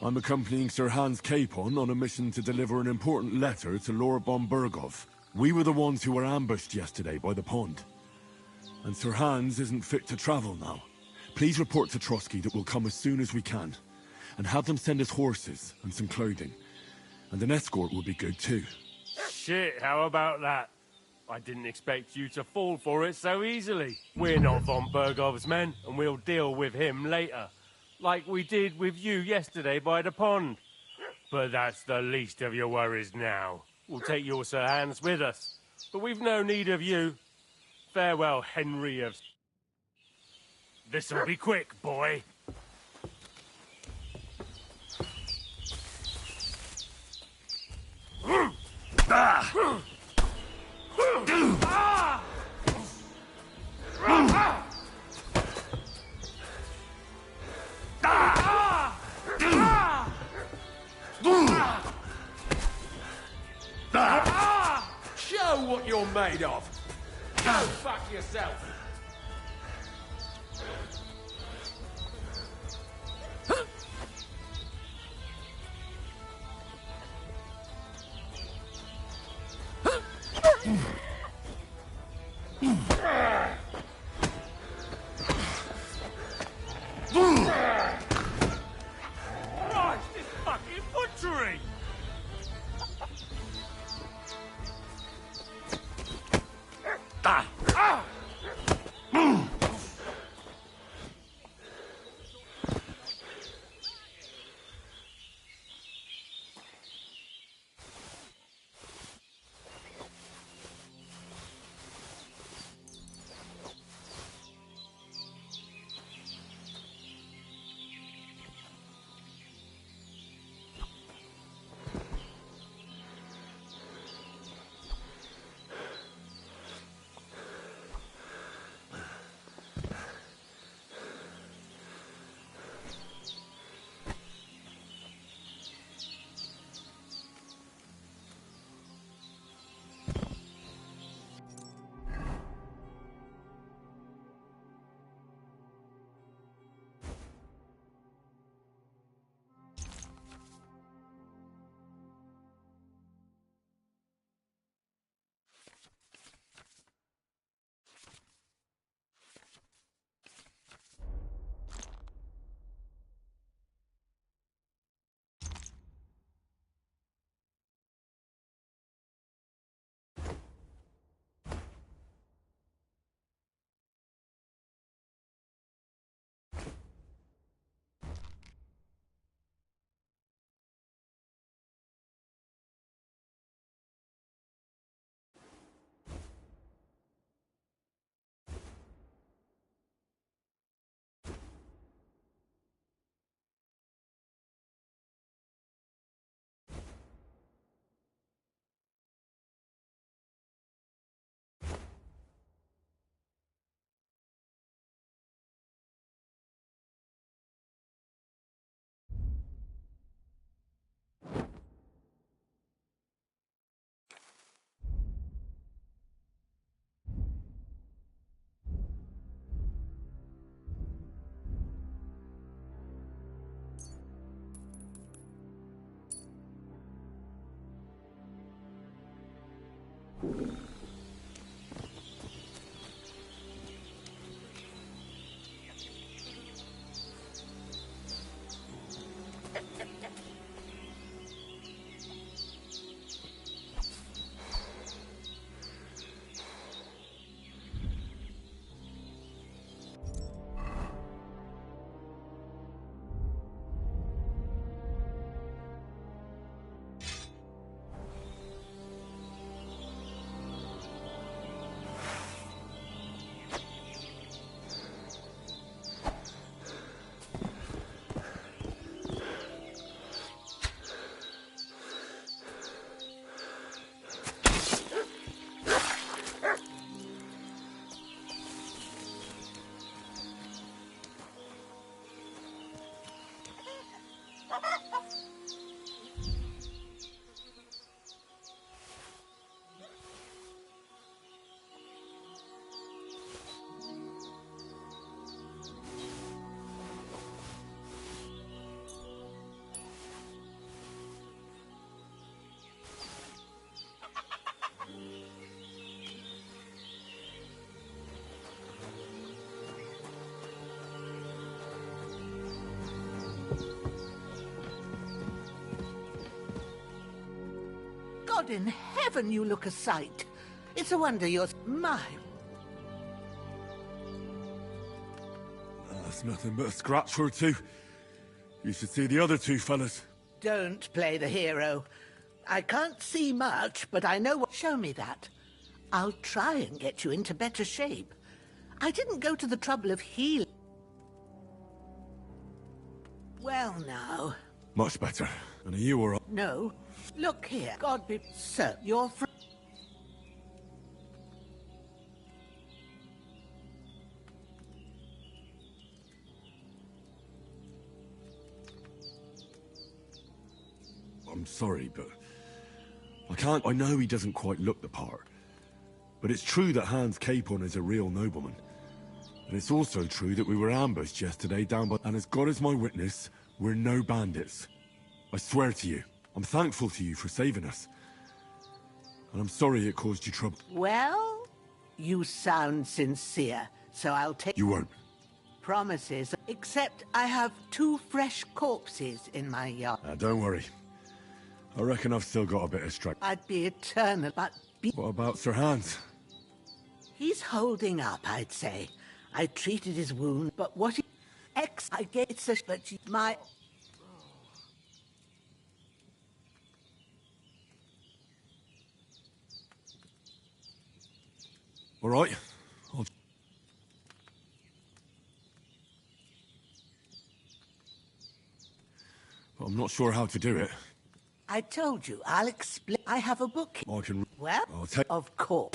I'm accompanying Sir Hans Capon on a mission to deliver an important letter to Lord von Bergov. We were the ones who were ambushed yesterday by the pond. And Sir Hans isn't fit to travel now. Please report to Trotsky that we'll come as soon as we can. And have them send us horses and some clothing. And an escort would be good too. Shit, how about that? I didn't expect you to fall for it so easily. We're not von Bergov's men, and we'll deal with him later. Like we did with you yesterday by the pond. But that's the least of your worries now. We'll take your Sir Hans with us. But we've no need of you. Farewell, Henry of... This'll be quick, boy. made of? Go fuck yourself! Christ, this fucking butchery! God in heaven, you look a sight. It's a wonder you're... My... That's nothing but a scratch or two. You should see the other two fellas. Don't play the hero. I can't see much, but I know what... Show me that. I'll try and get you into better shape. I didn't go to the trouble of healing. Well, now... Much better. And are you all right? No. Look here. God be... Sir, you're... I'm sorry, but... I can't... I know he doesn't quite look the part. But it's true that Hans Capon is a real nobleman. And it's also true that we were ambushed yesterday down by... And as God is my witness, we're no bandits. I swear to you, I'm thankful to you for saving us. And I'm sorry it caused you trouble. Well, you sound sincere, so I'll take... You won't. Promises, except I have 2 fresh corpses in my yard. Don't worry. I reckon I've still got a bit of strength. I'd be eternal, but... What about Sir Hans? He's holding up, I'd say. I treated his wound, but what he... I get it's a... But my... All right. But I'm not sure how to do it. I told you, I'll explain. I have a book. I can... Well, of course.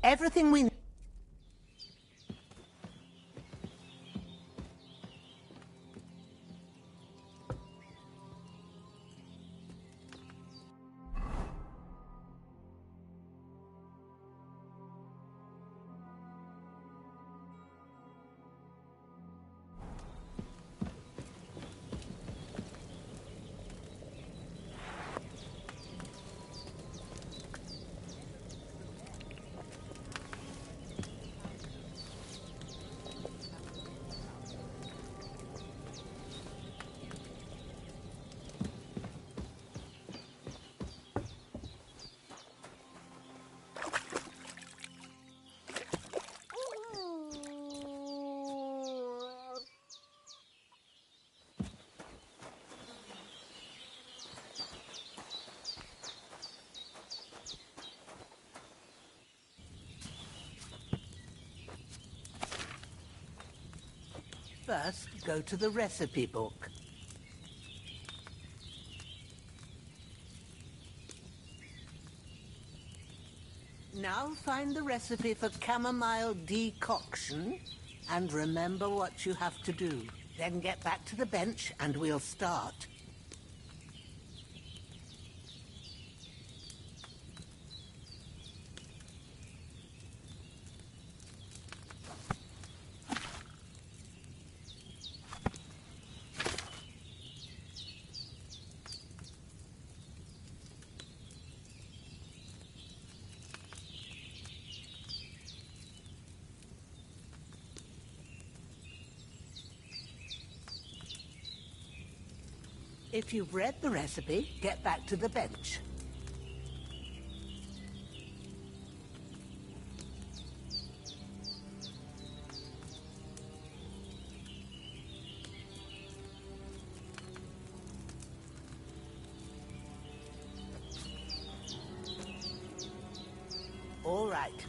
Everything we... First, go to the recipe book. Now find the recipe for chamomile decoction and remember what you have to do. Then get back to the bench and we'll start. If you've read the recipe, get back to the bench. All right.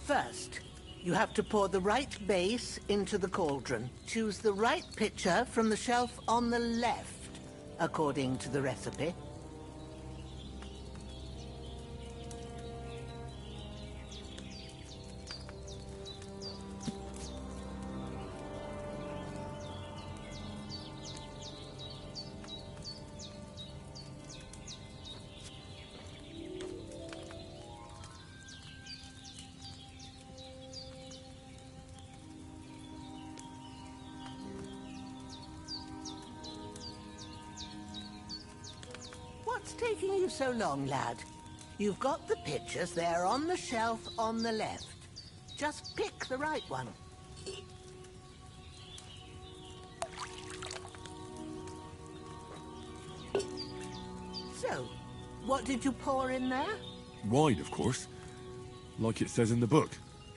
First, you have to pour the right base into the cauldron. Choose the right pitcher from the shelf on the left, according to the recipe. What's taking you so long, lad? You've got the pitchers there on the shelf on the left. Just pick the right one. So, what did you pour in there? Wine, of course. Like it says in the book.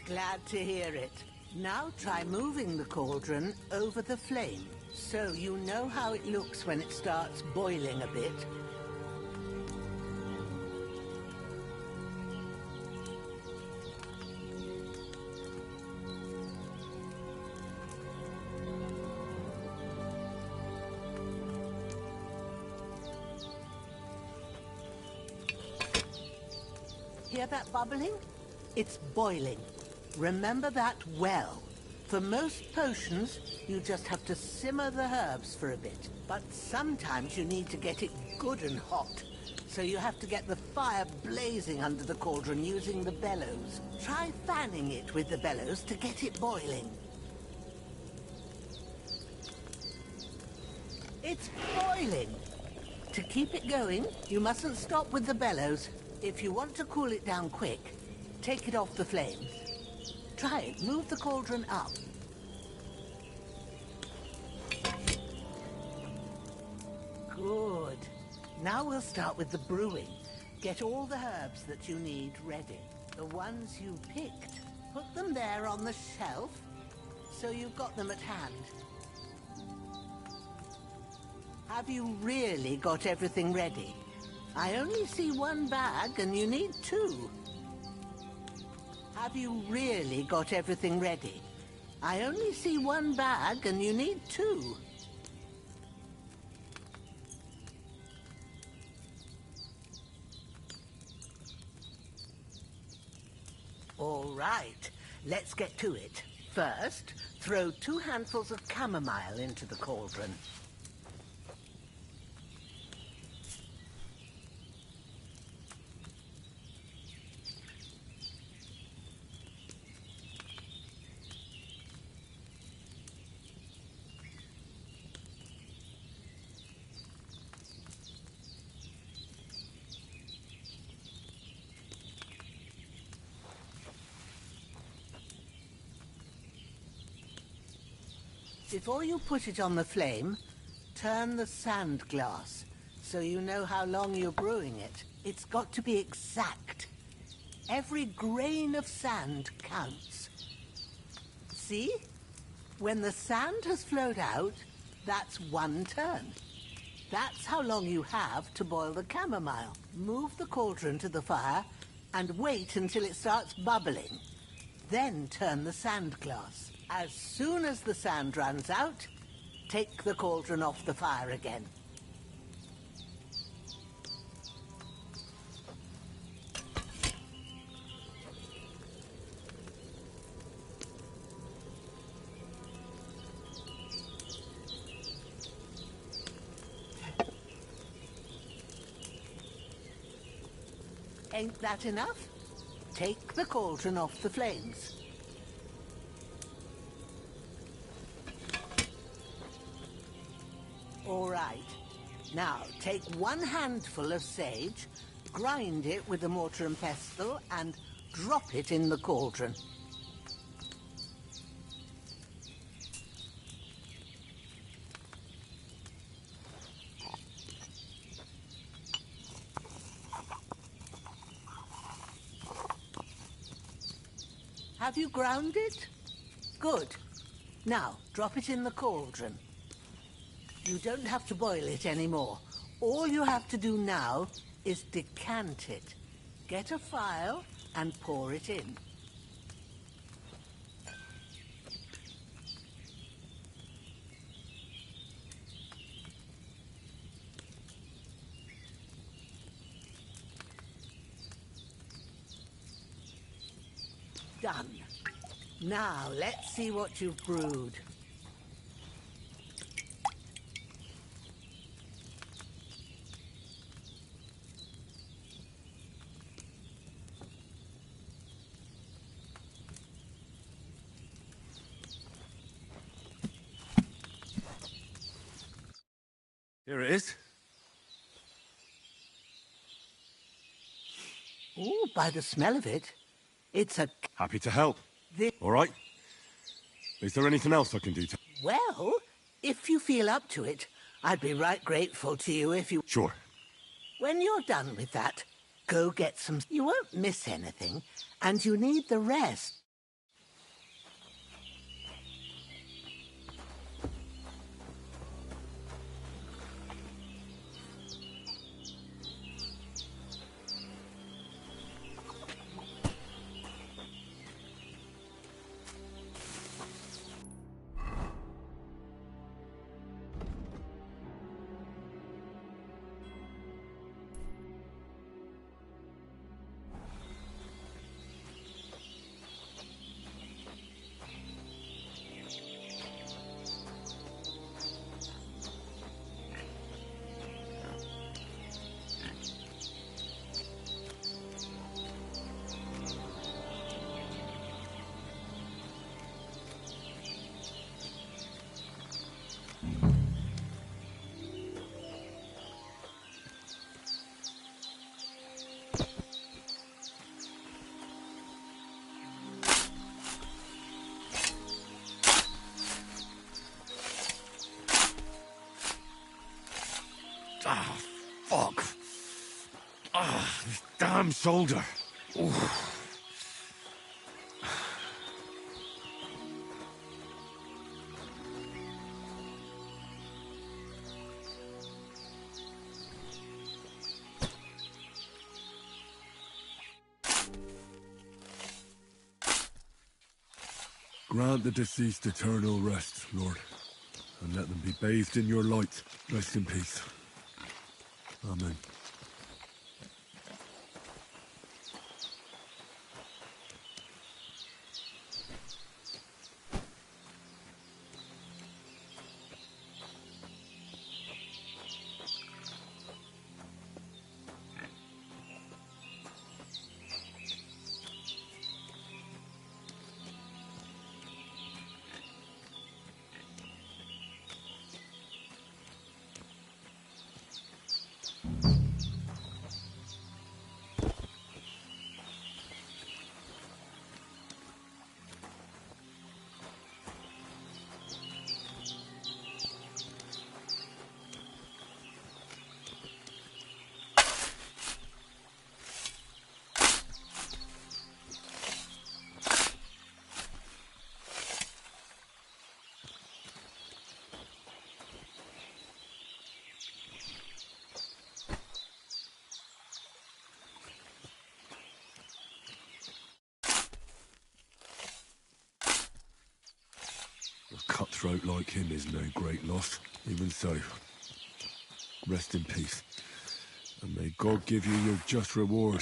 Glad to hear it. Now try moving the cauldron over the flame, so you know how it looks when it starts boiling a bit. Hear that bubbling? It's boiling. Remember that well. For most potions, you just have to simmer the herbs for a bit. But sometimes you need to get it good and hot. So you have to get the fire blazing under the cauldron using the bellows. Try fanning it with the bellows to get it boiling. It's boiling. To keep it going, you mustn't stop with the bellows. If you want to cool it down quick, take it off the flames. Try it. Move the cauldron up. Good. Now we'll start with the brewing. Get all the herbs that you need ready. The ones you picked. Put them there on the shelf, so you've got them at hand. Have you really got everything ready? I only see one bag and you need two. Have you really got everything ready? I only see one bag and you need two. All right, let's get to it. First, throw 2 handfuls of chamomile into the cauldron. Before you put it on the flame, turn the sand glass so you know how long you're brewing it. It's got to be exact. Every grain of sand counts. See? When the sand has flowed out, that's 1 turn. That's how long you have to boil the chamomile. Move the cauldron to the fire and wait until it starts bubbling. Then turn the sand glass. As soon as the sand runs out, take the cauldron off the fire again. Ain't that enough? Take the cauldron off the flames. All right. Now, take 1 handful of sage, grind it with a mortar and pestle, and drop it in the cauldron. Have you ground it? Good. Now, drop it in the cauldron. You don't have to boil it anymore. All you have to do now is decant it. Get a phial and pour it in. Done. Now, let's see what you've brewed. Here it is. Oh, by the smell of it, it's a... Happy to help. All right. Is there anything else I can do to... Well, if you feel up to it, I'd be right grateful to you if you... Sure. When you're done with that, go get some... You won't miss anything, and you need the rest. Ah, fuck. Ah, this damn shoulder. Oof. Grant the deceased eternal rest, Lord, and let them be bathed in your light. Rest in peace. Amen. throat like him is no great loss. Even so, rest in peace. And may God give you your just reward.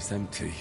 It's empty.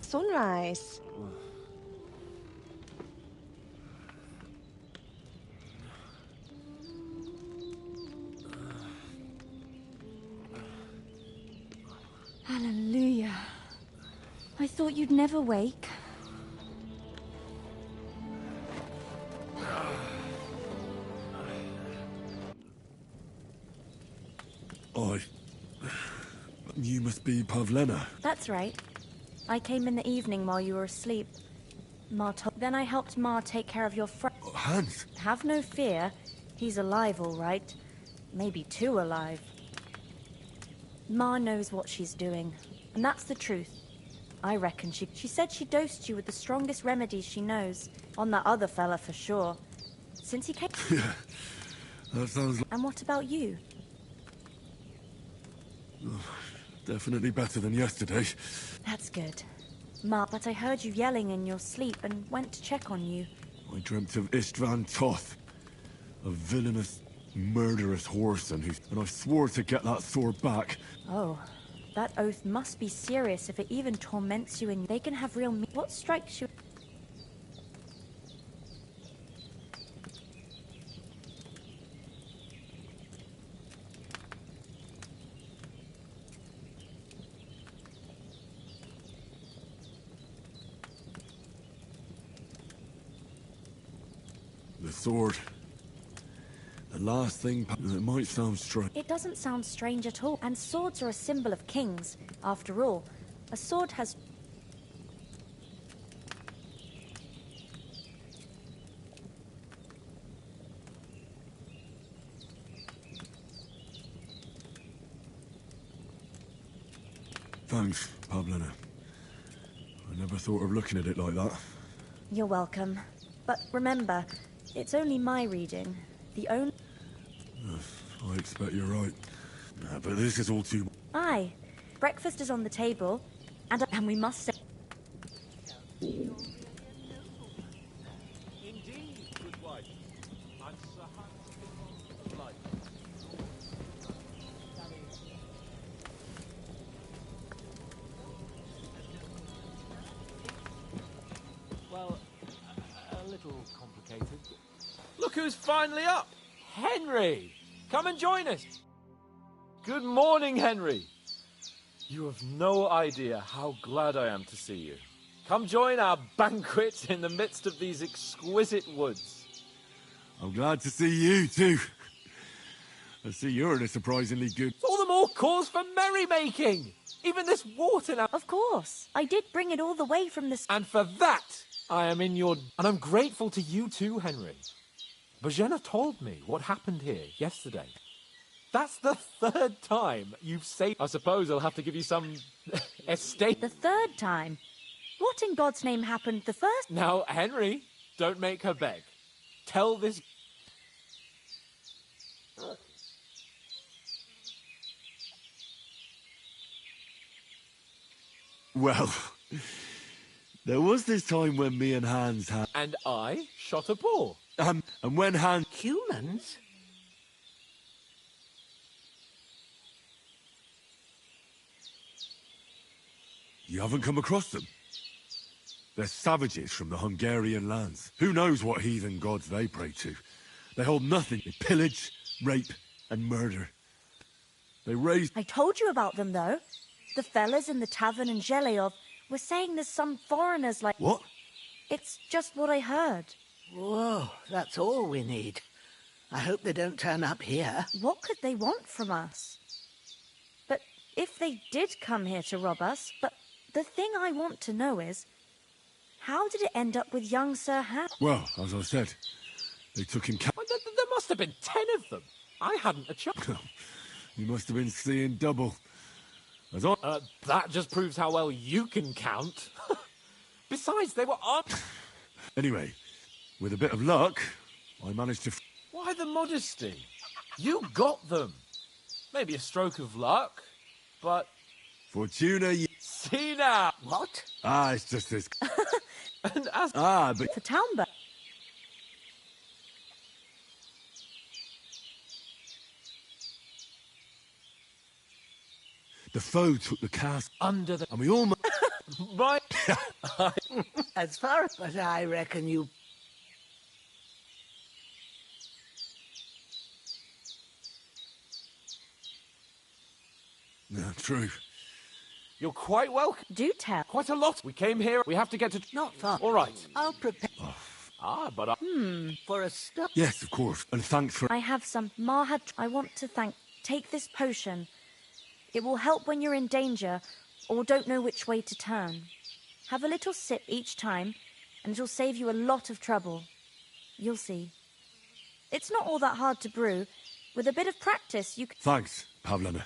Sunrise. Hallelujah. I thought you'd never wake. You must be Pavlena. That's right. I came in the evening while you were asleep. Then I helped Ma take care of your friend. Hans! Have no fear. He's alive, all right. Maybe too alive. Ma knows what she's doing. And that's the truth. I reckon she said she dosed you with the strongest remedies she knows. On that other fella for sure. Since he came... Yeah, that sounds like... And what about you? Definitely better than yesterday. That's good. Ma, but I heard you yelling in your sleep and went to check on you. I dreamt of Istvan Toth, a villainous, murderous whoreson and I swore to get that sword back. Oh, that oath must be serious if it even torments you and they can have real What strikes you? The sword. The last thing... It might sound strange. It doesn't sound strange at all. And swords are a symbol of kings. After all, a sword has... Thanks, Pavlina. I never thought of looking at it like that. You're welcome. But remember, it's only my reading. The only... I expect you're right. But this is all too... Aye. Breakfast is on the table, and we must say... Indeed, good wife. I'm Sir Hans of Light. Well, a little complicated. Look who's finally up! Henry! Come and join us! Good morning, Henry! You have no idea how glad I am to see you. Come join our banquet in the midst of these exquisite woods. I'm glad to see you, too. I see you're in a surprisingly good... All the more cause for merrymaking! Even this water now... Of course. I did bring it all the way from the... And for that, I am in your... And I'm grateful to you too, Henry. Bojena told me what happened here yesterday. That's the third time you've saved... I suppose I'll have to give you some... estate... The third time? What in God's name happened the first... Now, Henry, don't make her beg. Tell this... Well, there was this time when me and Hans had... And I shot a boar. And when Hans... Humans? You haven't come across them? They're savages from the Hungarian lands. Who knows what heathen gods they pray to? They hold nothing. They pillage, rape, and murder. They raise... I told you about them, though. The fellas in the tavern in Zheleov were saying there's some foreigners like... What? It's just what I heard. Whoa, that's all we need. I hope they don't turn up here. What could they want from us? But if they did come here to rob us, but the thing I want to know is, how did it end up with young Sir Hans? Well, as I said, they took him... Well, there must have been 10 of them. I hadn't a chance. You must have been seeing double. As I... That just proves how well you can count. Besides, they were armed. Anyway, with a bit of luck, I managed to... Why the modesty? You got them. Maybe a stroke of luck, but... Fortuna... See now! What? Ah, it's just this... And as... Ah, but... For Townburg. The foe took the castle under the... And we all... Right. As far as... But I reckon you... No, true. You're quite welcome. Do tell. Quite a lot. We came here. We have to get to... Not far. All right. I'll prepare... But I... For a start... Yes, of course. And thanks for... I have some. Ma had... I want to thank... Take this potion. It will help when you're in danger or don't know which way to turn. Have a little sip each time, and it'll save you a lot of trouble. You'll see. It's not all that hard to brew. With a bit of practice, you can... Thanks, Pavlina.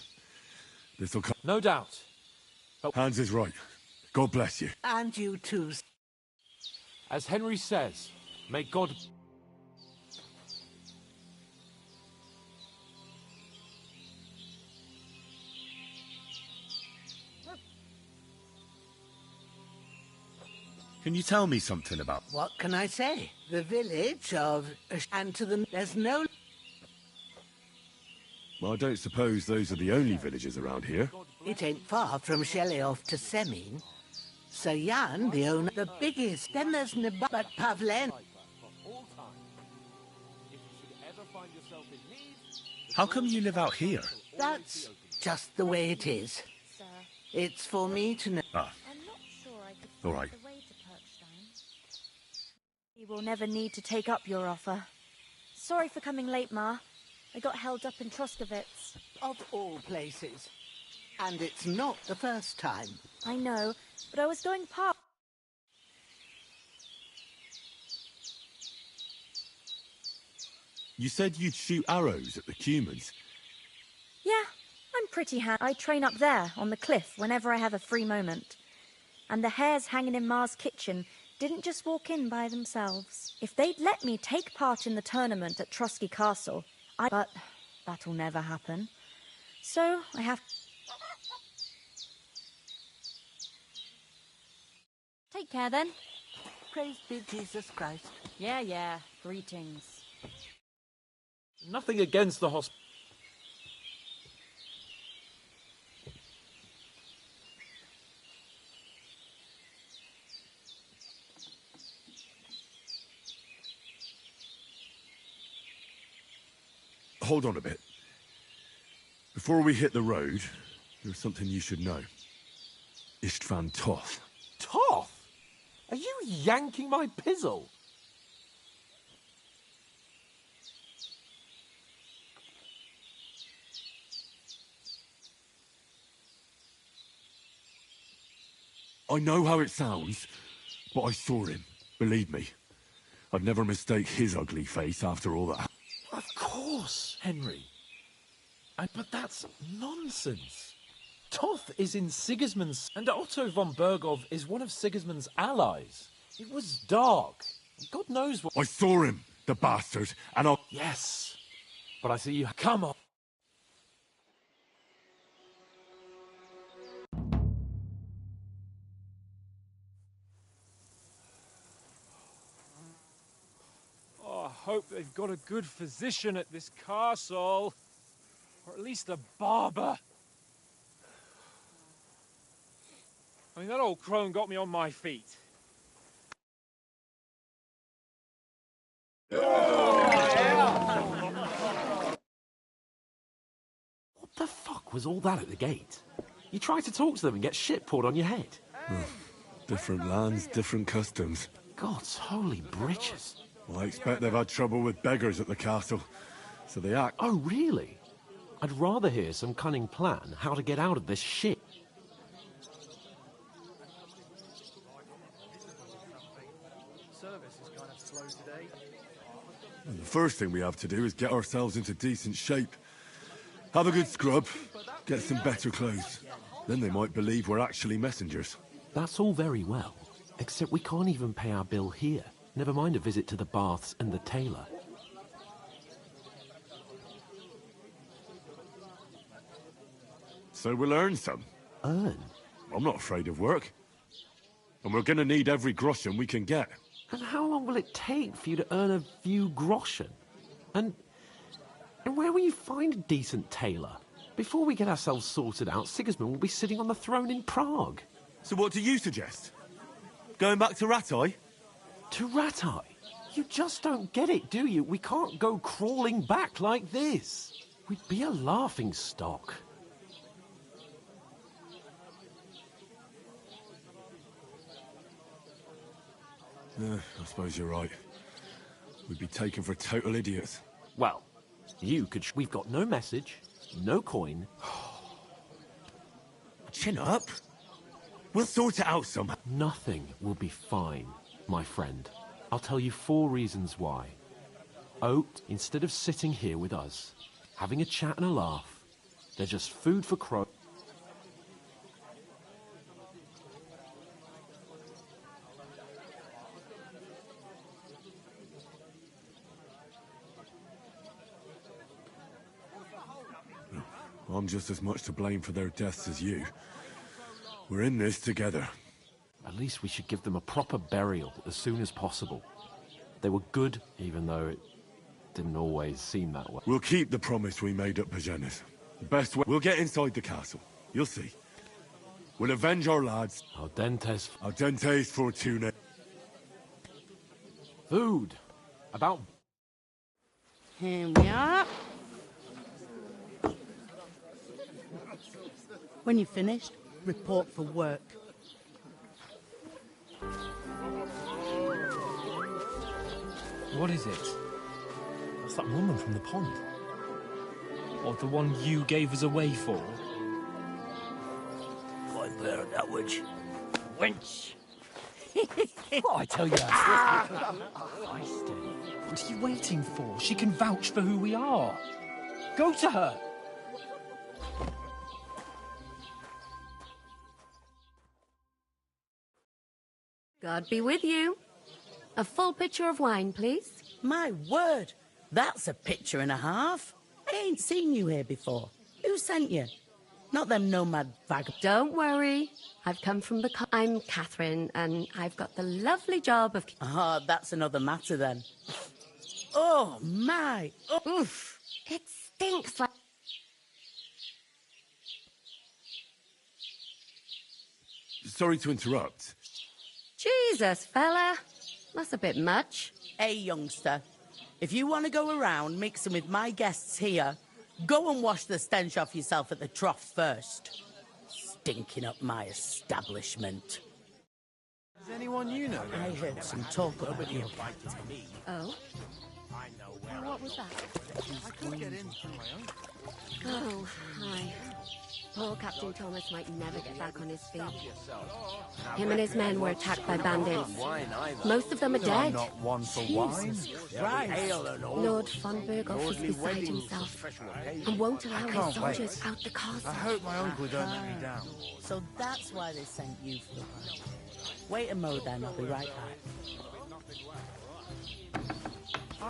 This'll come... No doubt. Hans is right. God bless you. And you too. As Henry says, may God... Can you tell me something about... What can I say? The village of... And to them, there's no... Well, I don't suppose those are the only villages around here. It ain't far from Zheleov to Semin. Sir Jan, the owner, the biggest. Then there's but Pavlen. How come you live out here? That's just the way it is. It's for me to know. Ah. All right. You will never need to take up your offer. Sorry for coming late, Ma. I got held up in Troskovitz. Of all places. And it's not the first time. I know, but I was going past. You said you'd shoot arrows at the Cumans. Yeah, I'm pretty I train up there on the cliff whenever I have a free moment. And the hares hanging in Ma's kitchen didn't just walk in by themselves. If they'd let me take part in the tournament at Trusky Castle, but that'll never happen. So I have... Take care then. Praise be Jesus Christ. Yeah. Greetings. Nothing against the hospital. Hold on a bit. Before we hit the road, there's something you should know. Istvan Toth. Toth? Are you yanking my pizzle? I know how it sounds, but I saw him. Believe me. I'd never mistake his ugly face after all that. Of course, Henry. But that's nonsense. Toth is in Sigismund's, and Otto von Bergov is one of Sigismund's allies. It was dark. God knows what... I saw him, the bastard, and I'll... Yes, but I see you... Come on. Oh, I hope they've got a good physician at this castle. Or at least a barber. I mean, that old crone got me on my feet. What the fuck was all that at the gate? You try to talk to them and get shit poured on your head. Different lands, different customs. God's holy britches. Well, I expect they've had trouble with beggars at the castle, so they act... Oh, really? I'd rather hear some cunning plan how to get out of this shit. Service is kind of slow today. And the first thing we have to do is get ourselves into decent shape. Have a good scrub, get some better clothes. Then they might believe we're actually messengers. That's all very well, except we can't even pay our bill here. Never mind a visit to the baths and the tailor. So we'll earn some. Earn? I'm not afraid of work. And we're gonna need every groschen we can get. And how long will it take for you to earn a few groschen? And where will you find a decent tailor? Before we get ourselves sorted out, Sigismund will be sitting on the throne in Prague. So what do you suggest? Going back to Rattay? To Rattay? You just don't get it, do you? We can't go crawling back like this. We'd be a laughing stock. I suppose you're right. We'd be taken for total idiots. Well, you could... We've got no message, no coin. Chin up. We'll sort it out somehow. Nothing will be fine, my friend. I'll tell you 4 reasons why. Oat, instead of sitting here with us, having a chat and a laugh, they're just food for crow... I'm just as much to blame for their deaths as you. We're in this together. At least we should give them a proper burial as soon as possible. They were good, even though it didn't always seem that way. We'll keep the promise we made at Pagenis. The best way... We'll get inside the castle. You'll see. We'll avenge our lads. Ardentes. Ardentes fortuna. Food. About... Here we are. When you've finished, report for work. What is it? That's that woman from the pond. Or the one you gave us away for? I bear that witch. Wench! What I tell you, what are you waiting for? She can vouch for who we are. Go to her. God be with you. A full pitcher of wine, please. My word, that's a pitcher and a half. I ain't seen you here before. Who sent you? Not them nomad vagabonds. Don't worry. I've come from the... I'm Catherine, and I've got the lovely job of... Ah, that's another matter then. Oh, my. Oh. Oof. It stinks like... Sorry to interrupt. Jesus, fella. That's a bit much. Hey, youngster. If you want to go around mixing with my guests here, go and wash the stench off yourself at the trough first. Stinking up my establishment. Is anyone you know? I heard some talk about you. Oh? What was that? I couldn't get in through my uncle. Oh, hi. Poor Captain Thomas might never get back on his feet. Him and his men were attacked by bandits. Most of them are dead. Not one for wine. Lord von Berghoff is beside himself and won't allow his soldiers out the castle. I hope my uncle don't let me down. So that's why they sent you for the wine. Wait a mo then, I'll be right back.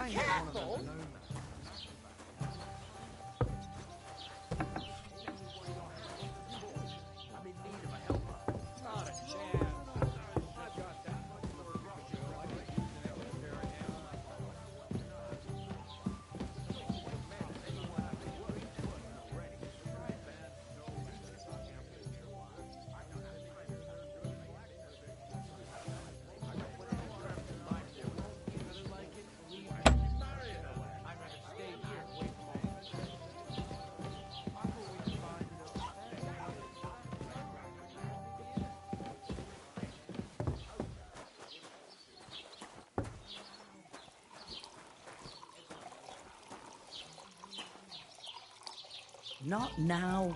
Careful! Not now.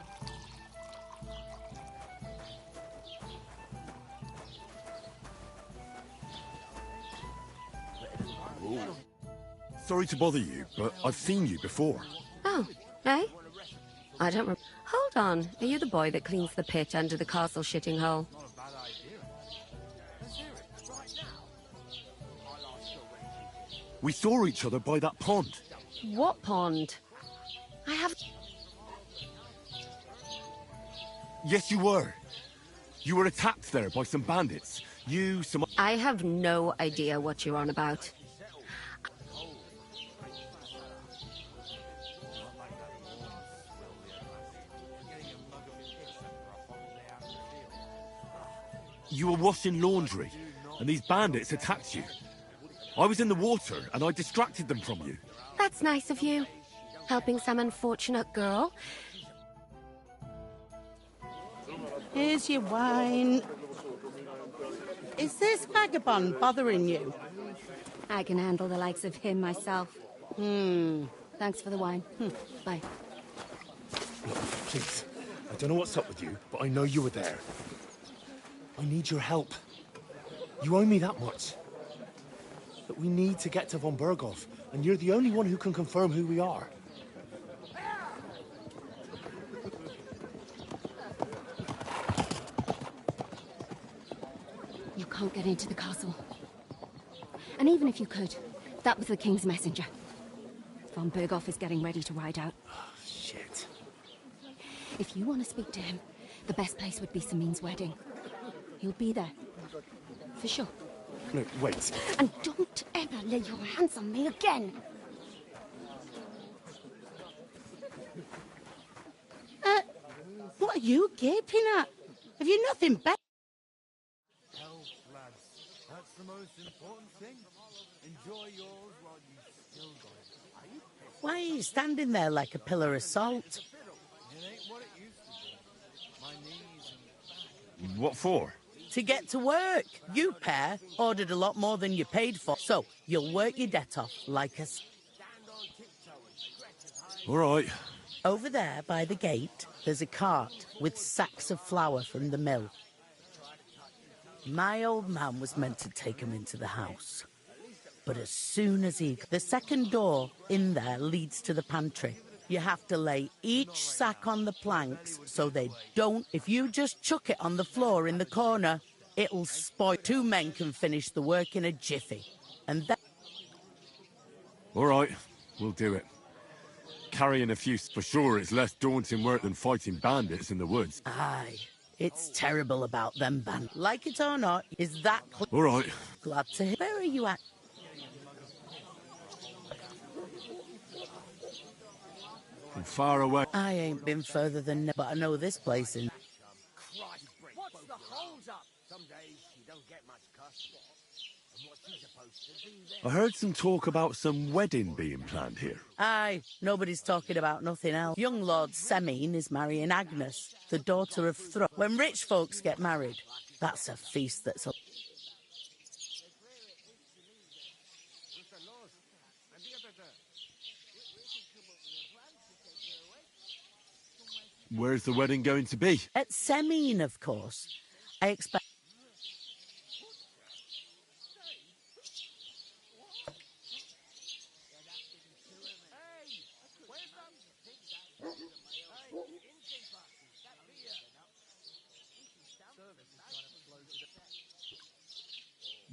Sorry to bother you, but I've seen you before. Oh, eh? I don't remember. Hold on. Are you the boy that cleans the pit under the castle shitting hole? We saw each other by that pond. What pond? I have... Yes, you were. You were attacked there by some bandits. You, some... I have no idea what you're on about. You were washing laundry, and these bandits attacked you. I was in the water, and I distracted them from you. That's nice of you. Helping some unfortunate girl. Here's your wine. Is this vagabond bothering you? I can handle the likes of him myself. Thanks for the wine. Bye. Look, please. I don't know what's up with you, but I know you were there. I need your help. You owe me that much. But we need to get to von Berghoff, and you're the only one who can confirm who we are. You can't get into the castle. And even if you could, that was the King's messenger. Von Berghoff is getting ready to ride out. Oh, shit. If you want to speak to him, the best place would be Samin's wedding. He'll be there. For sure. No, wait. And don't ever lay your hands on me again! What are you gaping at? Have you nothing better? Health, lads. That's the most important thing. Enjoy yours while you still got it. Why are you standing there like a pillar of salt? It ain't what it used to be. My knees and back. What for? To get to work. You pair ordered a lot more than you paid for, so you'll work your debt off like us. All right. Over there by the gate, there's a cart with sacks of flour from the mill. My old man was meant to take him into the house. But as soon as the second door in there leads to the pantry. You have to lay each sack on the planks so they don't... If you just chuck it on the floor in the corner, It'll spoil. 2 men can finish the work in a jiffy. And then... All right, we'll do it. Carrying a few, for sure, it's less daunting work than fighting bandits in the woods. Aye, it's terrible about them bandits. Like it or not, is that... All right. Glad to hear. Where are you at? From far away. I ain't been further than... But I know this place in... What's the hold up? Some days you don't get much custom. And what's he supposed to do then? I heard some talk about some wedding being planned here. Aye, nobody's talking about nothing else. Young Lord Semine is marrying Agnes, the daughter of Thro. When rich folks get married, that's a feast that's... Where's the wedding going to be? At Semine, of course. I expect...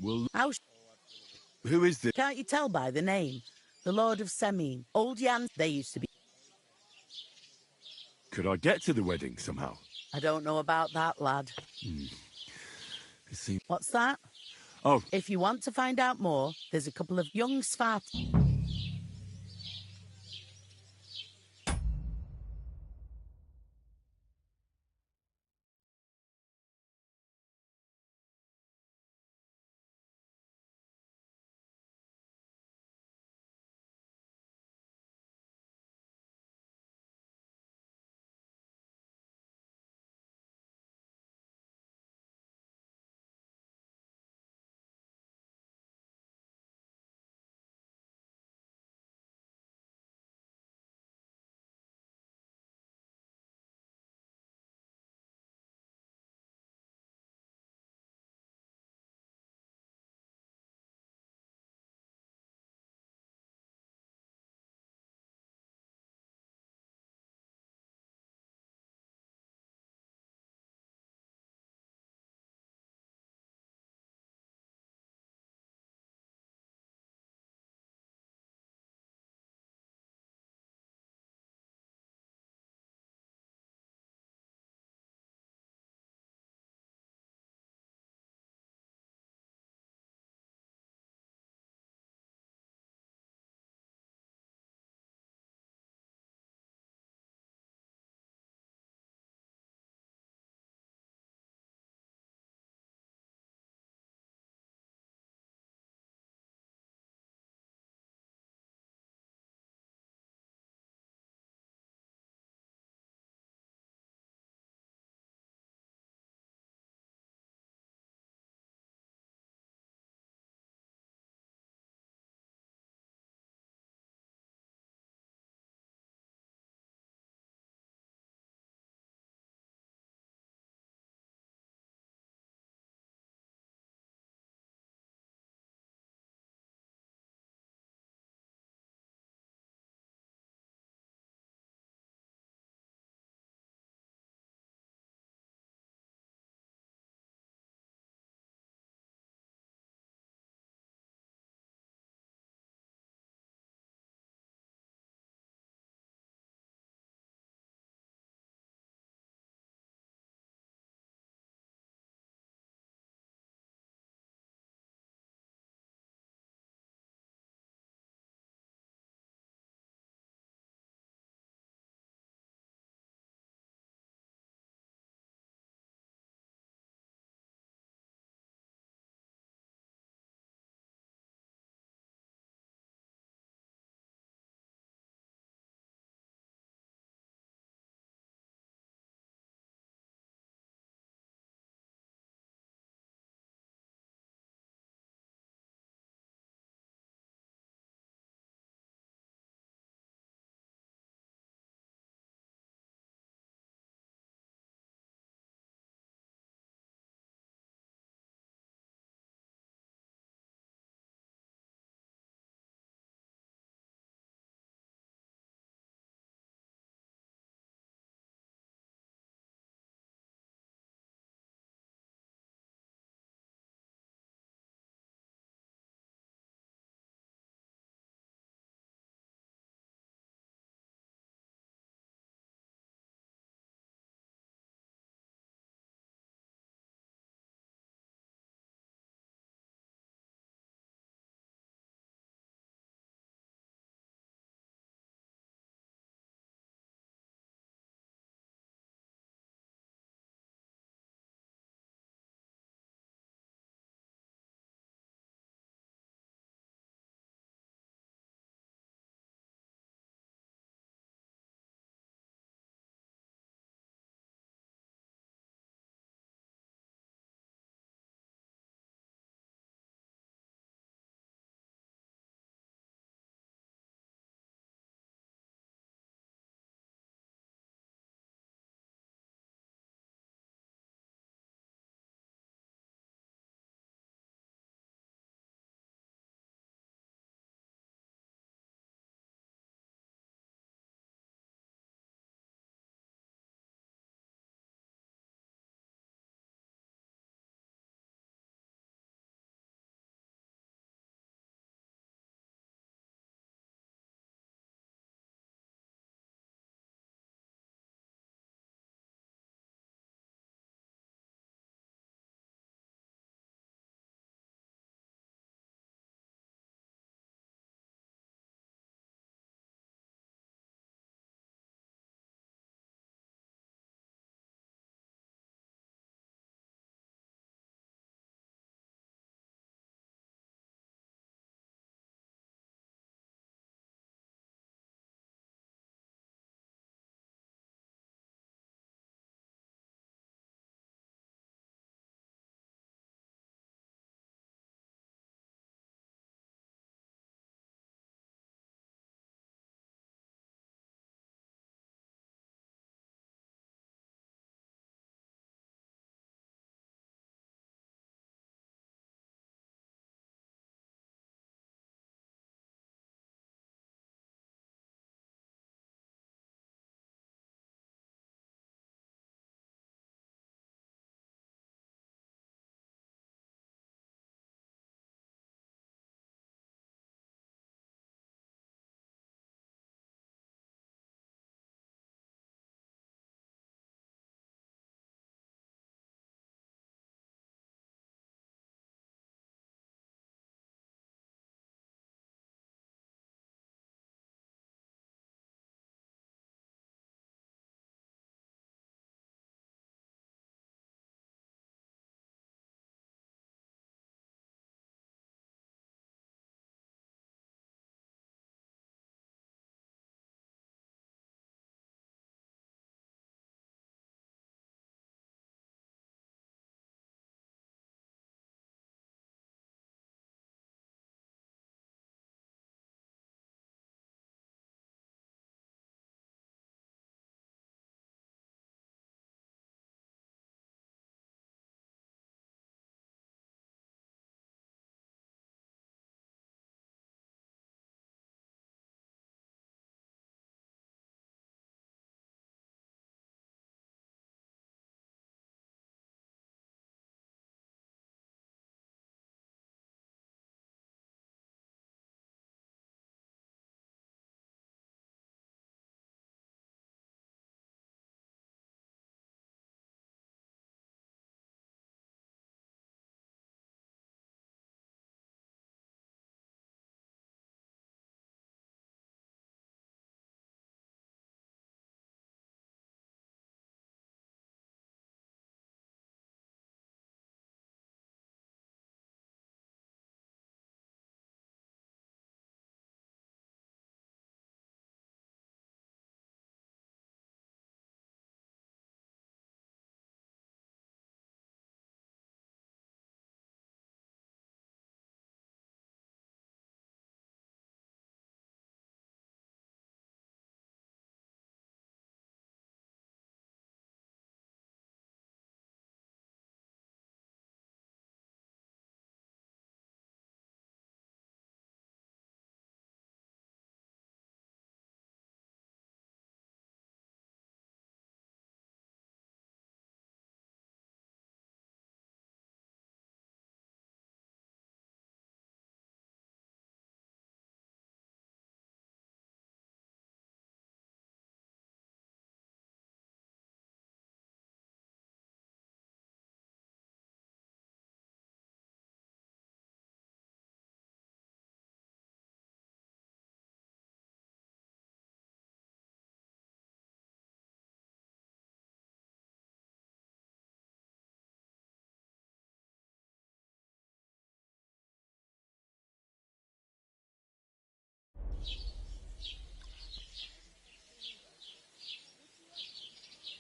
Well, How... Who is this? Can't you tell by the name? The Lord of Semine. Old Jan, they used to be... Could I get to the wedding somehow? I don't know about that, lad. It seems... What's that? Oh. If you want to find out more, there's a couple of young Svat...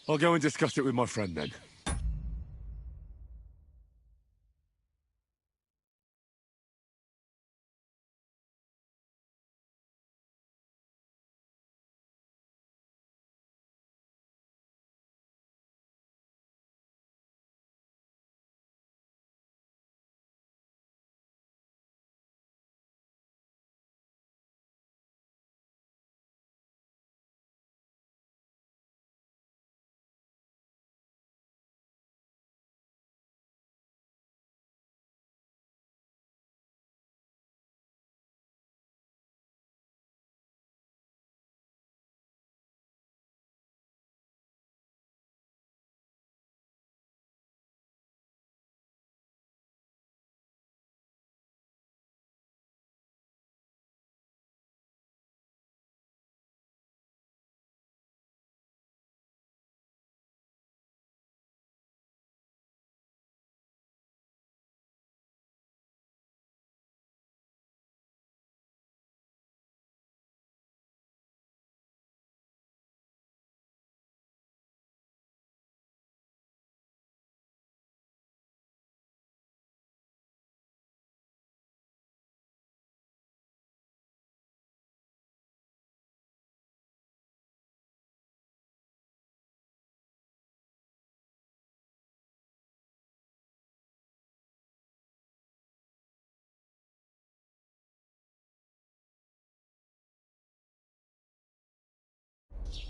I'll go and discuss it with my friend then.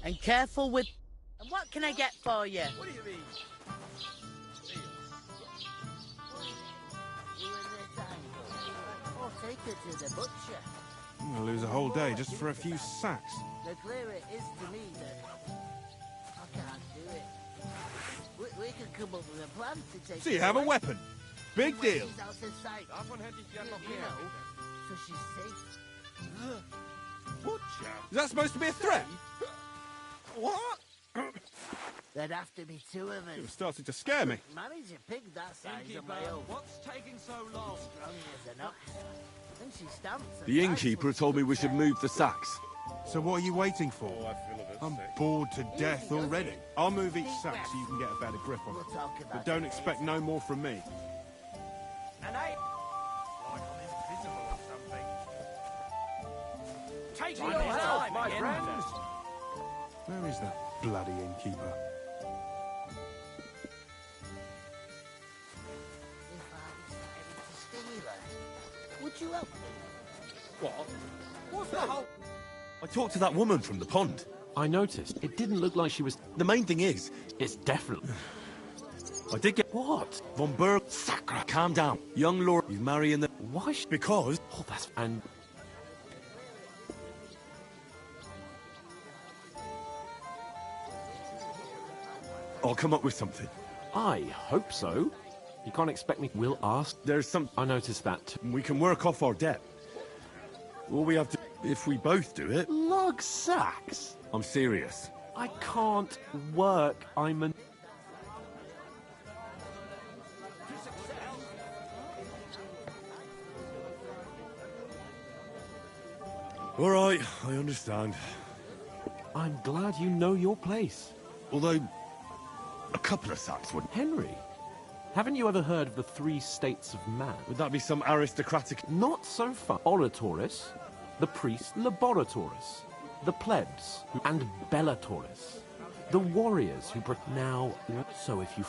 And careful with... And what can I get for you? What do you mean? Or take her to the butcher. I'm gonna lose a whole day just for a few sacks. The clearer it is to me that I can't do it. We could come up with a plan to take So you her have a away. weapon. Big deal. She's out of sight. You know, so she's safe. Butcher? Is that supposed to be a threat? What? There'd have to be two of us. You're starting to scare me. Manage a pig that size on my own. What's taking so long? Strong as an ox. And she stamps. The innkeeper told me we should move the sacks. So what are you waiting for? I'm bored to death already. I'll move each sack so you can get a better grip on it. But don't expect no more from me. And I... Like I'm invisible or something. Take your time, my friend. Where is that bloody innkeeper? Would you help me? What? What's the whole... I talked to that woman from the pond. I noticed. It didn't look like she was... The main thing is... It's definitely... I did get... What? Von Berg... Sacra. Calm down. Young lord, he's marrying the... Why? Because... Oh, that's... And... I'll come up with something. I hope so. You can't expect me... We'll ask... There's some... I noticed that too. We can work off our debt. All we have to... If we both do it... Lug sacks? I'm serious. I can't work. I'm an... All right, I understand. I'm glad you know your place. Although... A couple of sacks would... Henry, haven't you ever heard of the 3 states of man? Would that be some aristocratic... Not so far. Oratoris, the priest Laboratoris, the plebs, and Bellatoris, the warriors who... Now, so if you...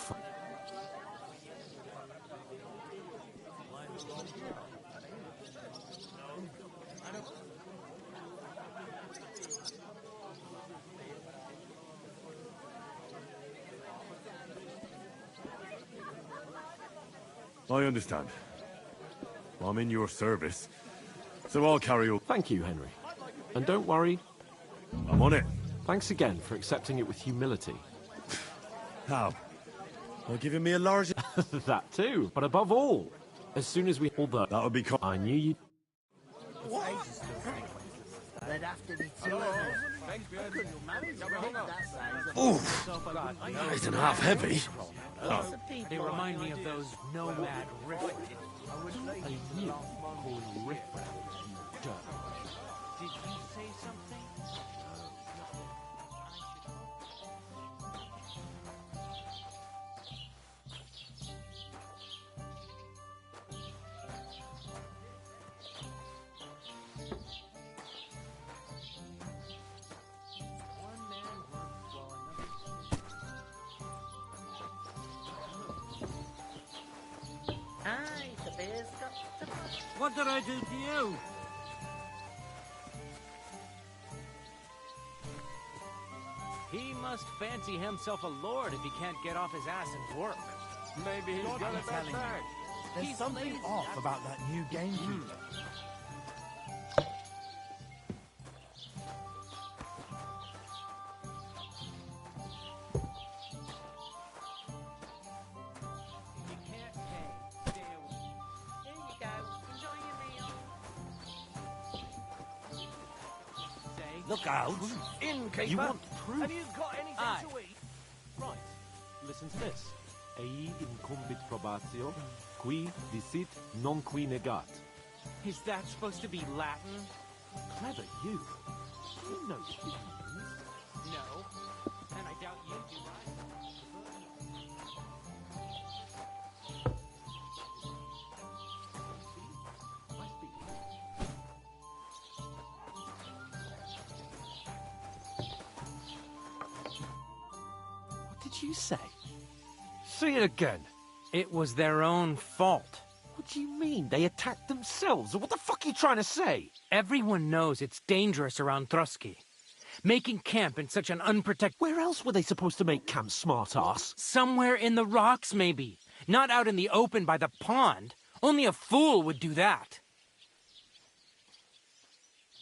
I understand. I'm in your service, so I'll carry on. Thank you, Henry. And don't worry. I'm on it. Thanks again for accepting it with humility. How? By giving me a large... That too. But above all, as soon as we... Although... That would be... I knew you'd... There'd have to be two of us. I couldn't manage a pig that size. Oof! That isn't half heavy. Lots of people They remind me of those nomad riffraff. A you called riffraff. Did you say something? What did I do to you? He must fancy himself a lord if he can't get off his ass and work. Maybe he's got a bad bag. There's something off about that new gamekeeper. Look out! Innkeeper! You want proof? Have you got anything Aye. to eat? Right. Listen to this. Ei incumbit probatio, qui dicit non qui negat. Is that supposed to be Latin? Clever you. You know what it means. No. And I doubt you do, What did you say? Say it again. It was their own fault. What do you mean? They attacked themselves? What the fuck are you trying to say? Everyone knows it's dangerous around Trotsky. Making camp in such an unprotected... Where else were they supposed to make camp, smart-ass? Somewhere in the rocks, maybe. Not out in the open by the pond. Only a fool would do that.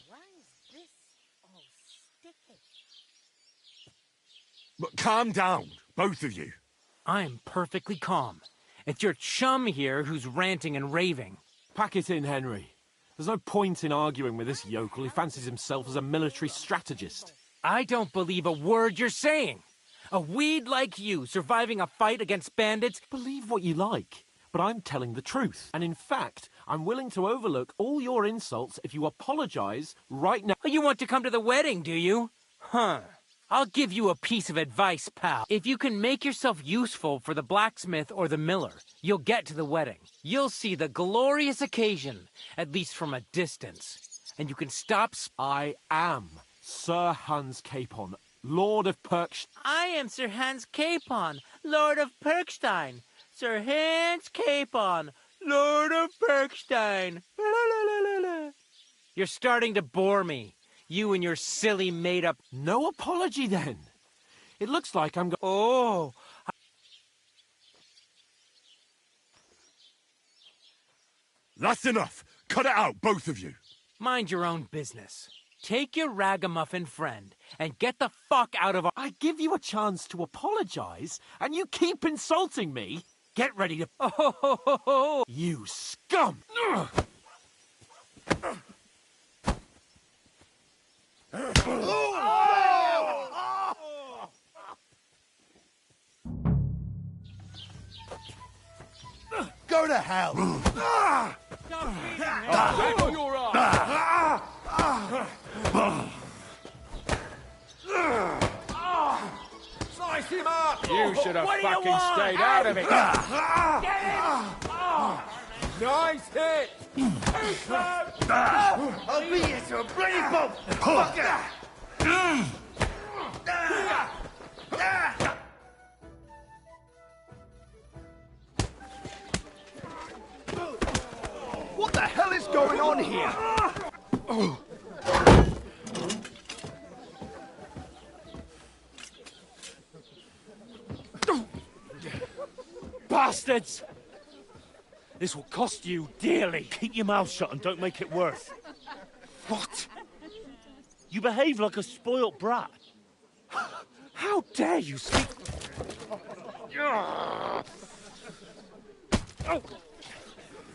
Why is this all sticky? But calm down, both of you. I'm perfectly calm. It's your chum here who's ranting and raving. Pack it in, Henry. There's no point in arguing with this yokel who fancies himself as a military strategist. I don't believe a word you're saying. A weed like you surviving a fight against bandits? Believe what you like, but I'm telling the truth. And in fact, I'm willing to overlook all your insults if you apologize right now. You want to come to the wedding, do you? Huh. I'll give you a piece of advice, pal. If you can make yourself useful for the blacksmith or the miller, you'll get to the wedding. You'll see the glorious occasion, at least from a distance. And you can stop... I am Sir Hans Capon, Lord of Perkstein. I am Sir Hans Capon, Lord of Perkstein. Sir Hans Capon, Lord of Perkstein. You're starting to bore me. You and your silly made-up... No apology, then. It looks like I'm Oh! That's enough! Cut it out, both of you! Mind your own business. Take your ragamuffin friend and get the fuck out of our... I give you a chance to apologize, and you keep insulting me. Get ready to... Oh, you scum! Go to hell! Slice him up! You should have fucking stayed out of it. Get him! Nice hit! I'll beat you to a bloody pulp! Fucker! What the hell is going on here? Bastards! This will cost you dearly. Keep your mouth shut and don't make it worse. What? You behave like a spoilt brat. How dare you speak...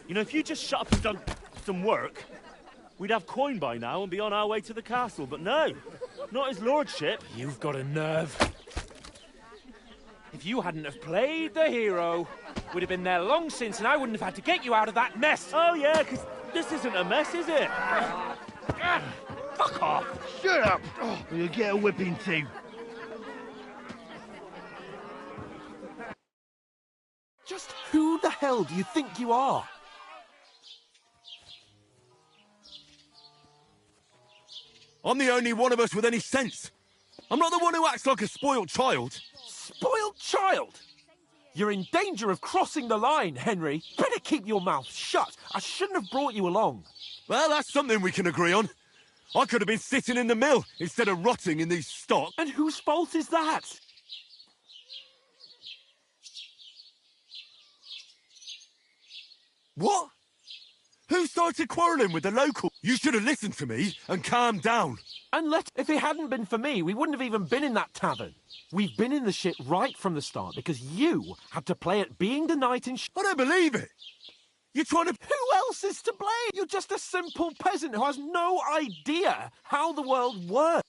You know, if you just shut up and done some work, we'd have coin by now and be on our way to the castle. But no, not his lordship. You've got a nerve. If you hadn't have played the hero, we'd have been there long since and I wouldn't have had to get you out of that mess. Oh, yeah, because this isn't a mess, is it? Fuck off. Shut up! Or you'll get a whipping too. Just who the hell do you think you are? I'm the only one of us with any sense. I'm not the one who acts like a spoiled child. Spoiled child? You're in danger of crossing the line, Henry. Better keep your mouth shut. I shouldn't have brought you along. Well, that's something we can agree on. I could have been sitting in the mill instead of rotting in these stocks. And whose fault is that? What? Who started quarrelling with the local? You should have listened to me and calmed down. And if it hadn't been for me, we wouldn't have even been in that tavern. We've been in the shit right from the start because you had to play at being the knight in I don't believe it. You're trying to... Who else is to blame? You're just a simple peasant who has no idea how the world works.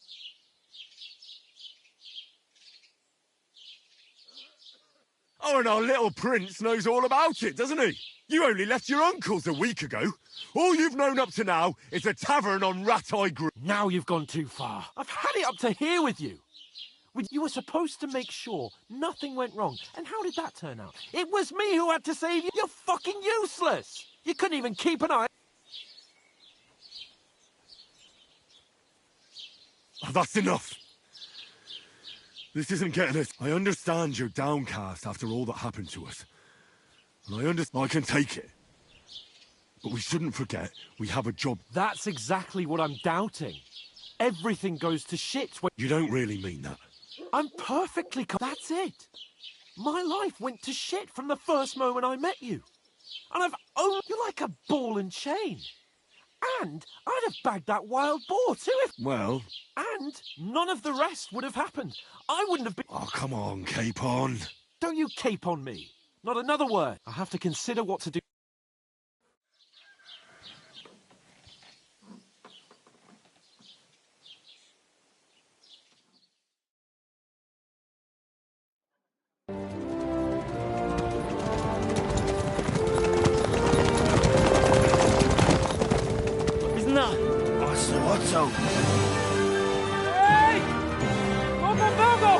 Oh, and our little prince knows all about it, doesn't he? You only left your uncle's a week ago. All you've known up to now is a tavern on Rat-Eye Grove. Now you've gone too far. I've had it up to here with you. You were supposed to make sure nothing went wrong. And how did that turn out? It was me who had to save you. You're fucking useless. You couldn't even keep an eye. Oh, that's enough. This isn't getting us. I understand you're downcast after all that happened to us. And I can take it. But we shouldn't forget we have a job. That's exactly what I'm doubting. Everything goes to shit when... You don't really mean that. I'm perfectly... That's it. My life went to shit from the first moment I met you. And I've owned you like a ball and chain. And I'd have bagged that wild boar too if... Well... And none of the rest would have happened. I wouldn't have been... Oh, come on, Capon. Don't you cape on me. Not another word. I have to consider what to do. Isn't that? Otto! Hey! Bogo!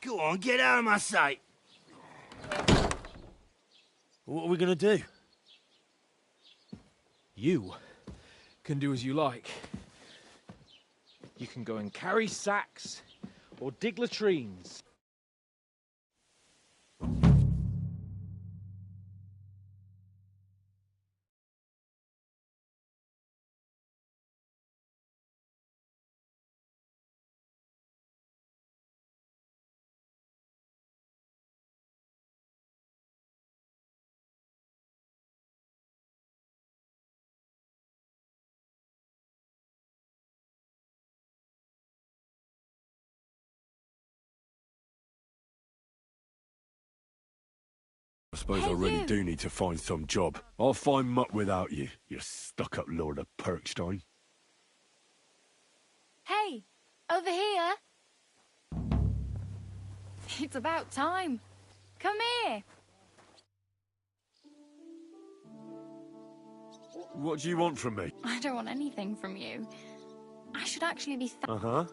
Go on, get out of my sight. What are we gonna do? You can do as you like. You can go and carry sacks or dig latrines. I suppose I really do need to find some job. I'll find muck without you, you stuck-up Lord of Perkstein. Hey, over here. It's about time. Come here. What do you want from me? I don't want anything from you. I should actually be Uh-huh.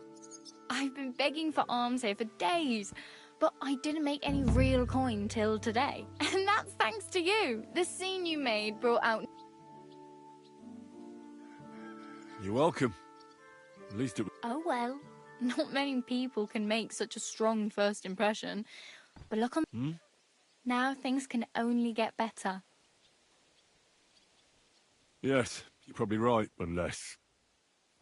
I've been begging for alms here for days, but I didn't make any real coin till today. And that's thanks to you. The scene you made brought out... You're welcome. At least it... Oh well. Not many people can make such a strong first impression. But look on... Now things can only get better. Yes, you're probably right, unless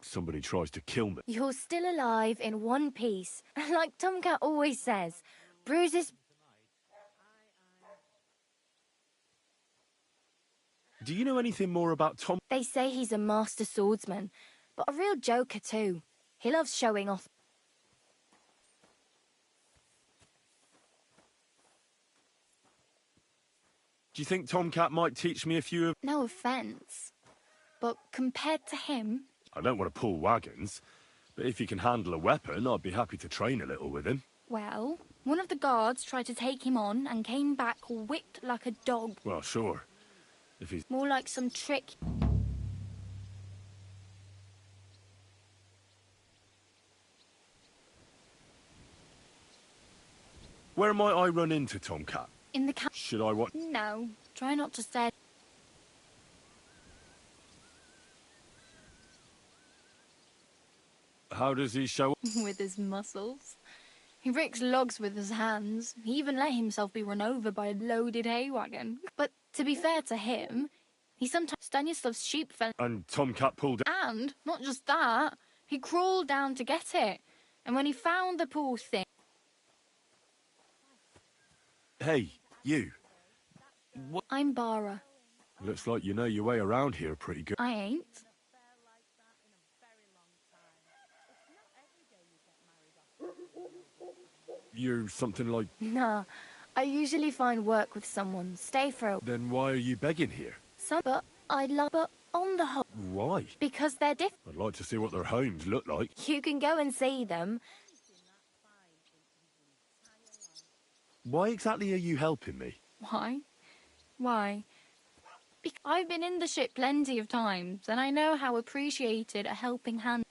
somebody tries to kill me. You're still alive in one piece. Like Tomcat always says, bruises... Do you know anything more about Tom? They say he's a master swordsman, but a real joker too. He loves showing off. Do you think Tomcat might teach me a few of... No offence, but compared to him... I don't want to pull wagons, but if he can handle a weapon, I'd be happy to train a little with him. Well, one of the guards tried to take him on and came back whipped like a dog. Well, sure. If he's... More like some trick. Where might I run into Tomcat? In the camp. Should I what? No, try not to stare. How does he show? With his muscles. He breaks logs with his hands. He even let himself be run over by a loaded hay wagon. But to be fair to him, he sometimes Stanislav's sheep fell. And Tomcat pulled it. And not just that, he crawled down to get it. And when he found the poor thing... Hey, you. What? I'm Bara. Looks like you know your way around here pretty good. I ain't. You're something like... Nah, I usually find work with someone, stay for a... Then why are you begging here? But I'd love... But on the whole... Why? Because they're different. I'd like to see what their homes look like. You can go and see them. Why exactly are you helping me? Why? Why? Because I've been in the ship plenty of times, and I know how appreciated a helping hand...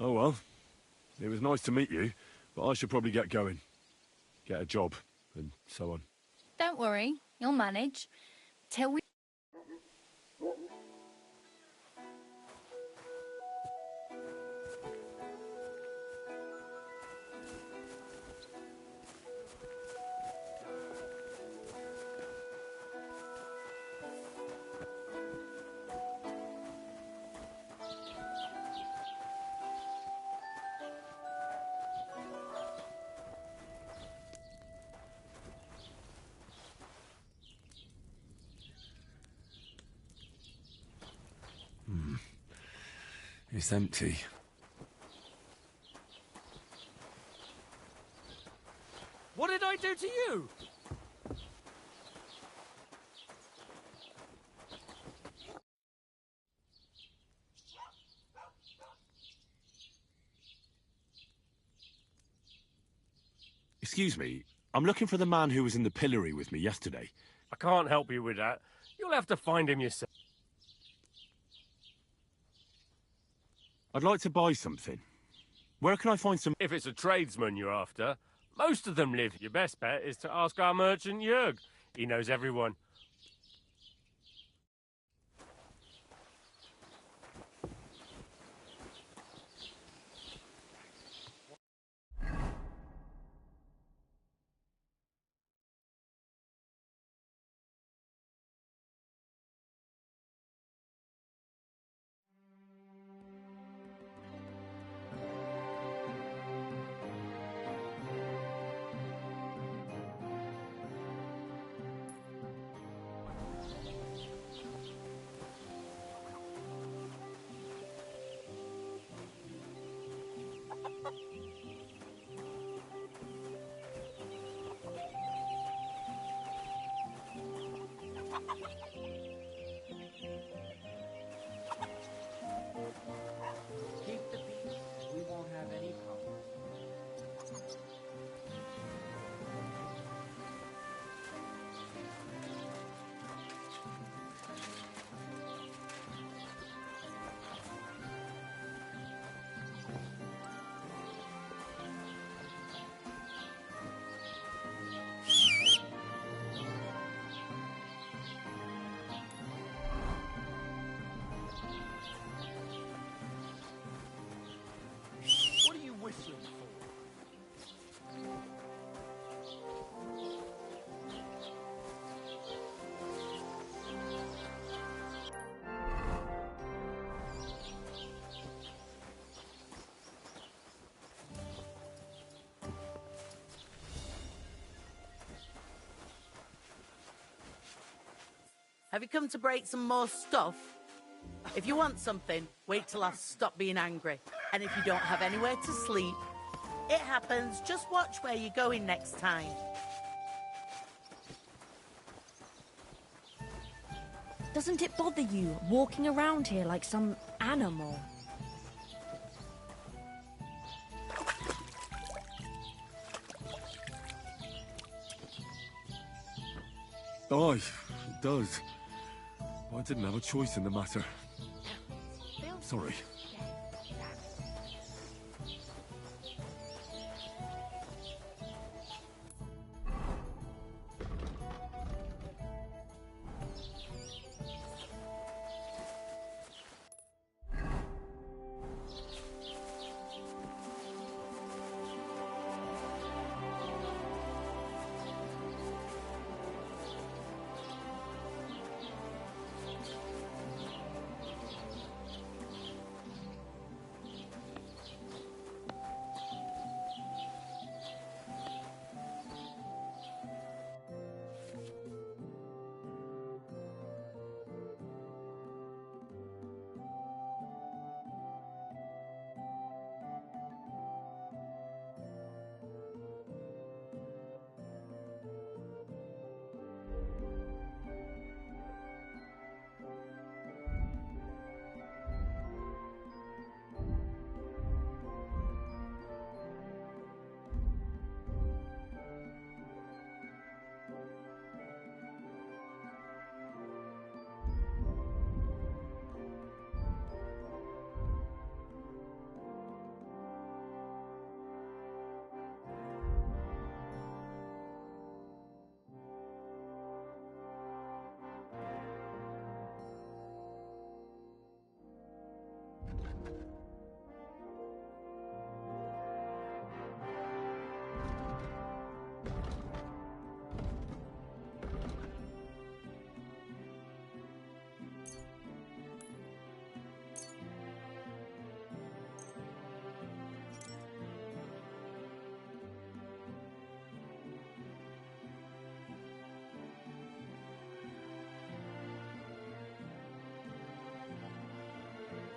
Oh well. It was nice to meet you, but I should probably get going. Get a job, and so on. Don't worry, you'll manage. Till we... It's empty. What did I do to you? Excuse me, I'm looking for the man who was in the pillory with me yesterday. I can't help you with that. You'll have to find him yourself. I'd like to buy something. Where can I find some... If it's a tradesman you're after, most of them live. Your best bet is to ask our merchant Jörg. He knows everyone. Keep the peace. We won't have any problems. What are you whistling for? Have you come to break some more stuff? If you want something, wait till I stop being angry. And if you don't have anywhere to sleep, it happens. Just watch where you're going next time. Doesn't it bother you walking around here like some animal? Aye, it does. I didn't have a choice in the matter. Sorry.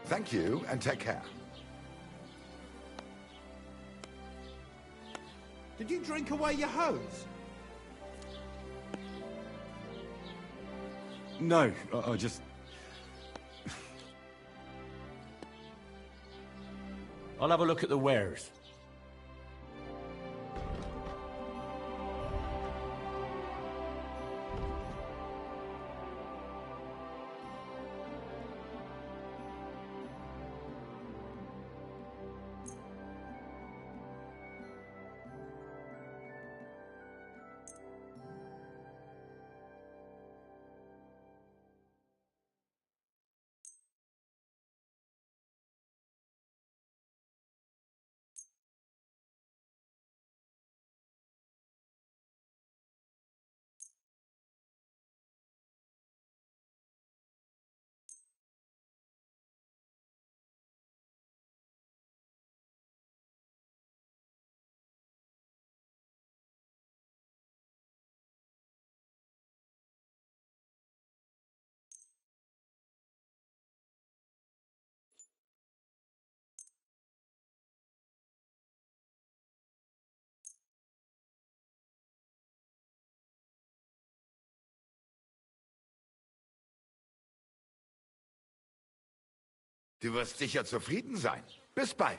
Thank you, and take care. Did you drink away your hose? No, I just... I'll have a look at the wares. Du wirst sicher zufrieden sein. Bis bald.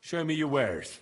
Show me your wares.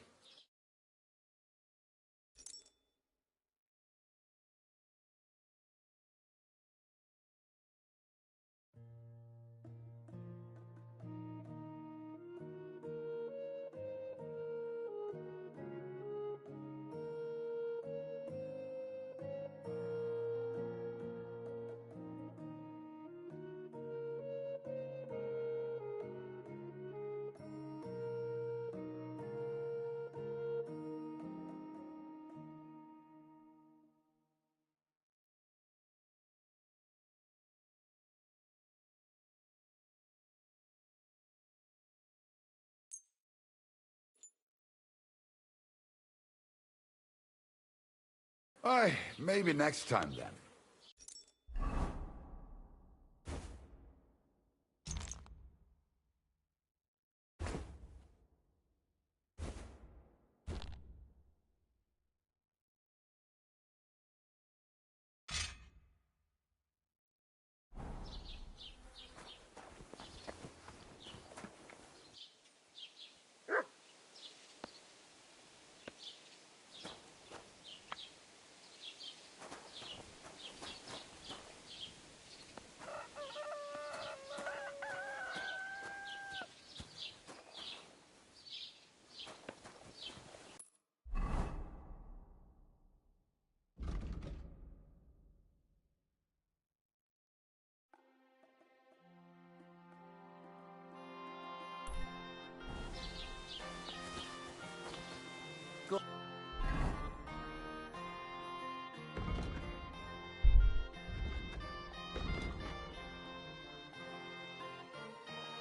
Maybe next time then.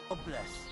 God bless.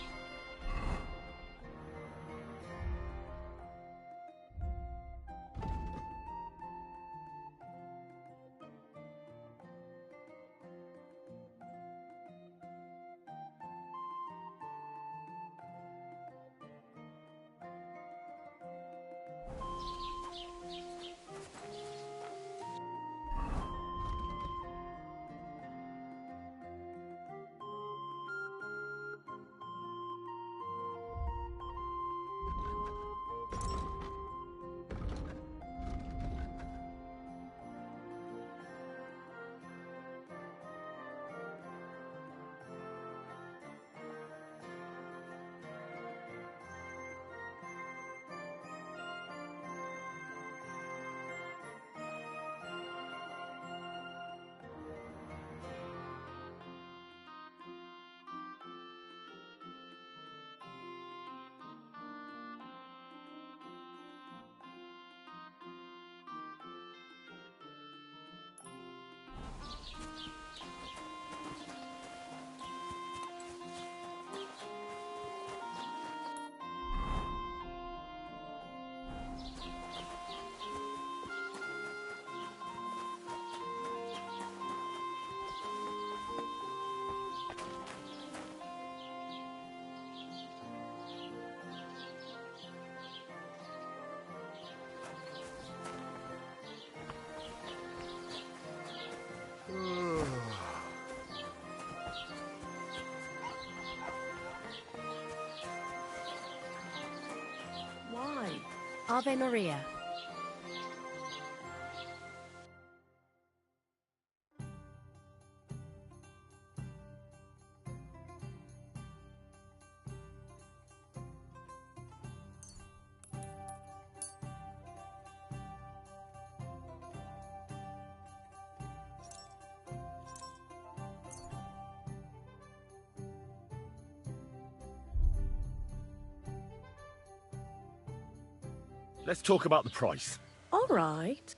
Ave Maria. Let's talk about the price. All right.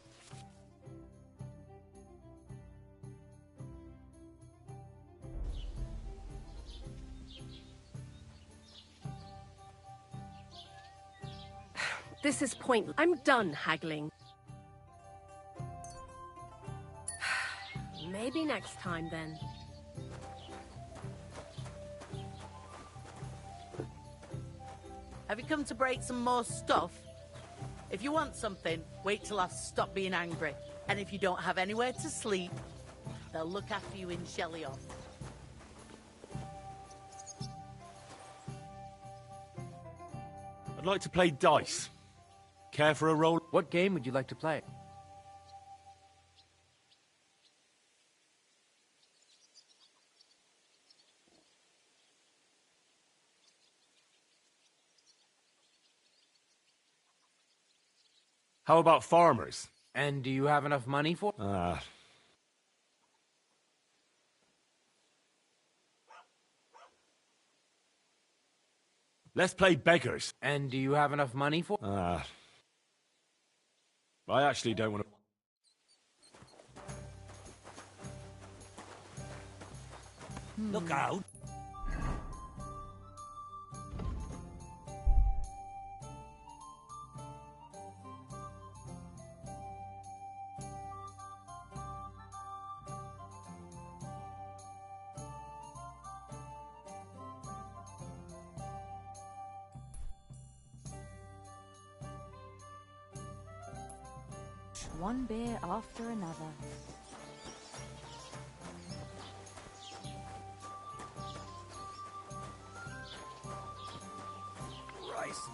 This is pointless. I'm done haggling. Maybe next time, then. Have you come to break some more stuff? If you want something, wait till I've stopped being angry. And if you don't have anywhere to sleep, they'll look after you in Shelly-off. I'd like to play dice. Care for a roll? What game would you like to play? How about farmers? And do you have enough money for? Let's play beggars. And do you have enough money for? I actually don't want to... Look out! One beer after another. Christ!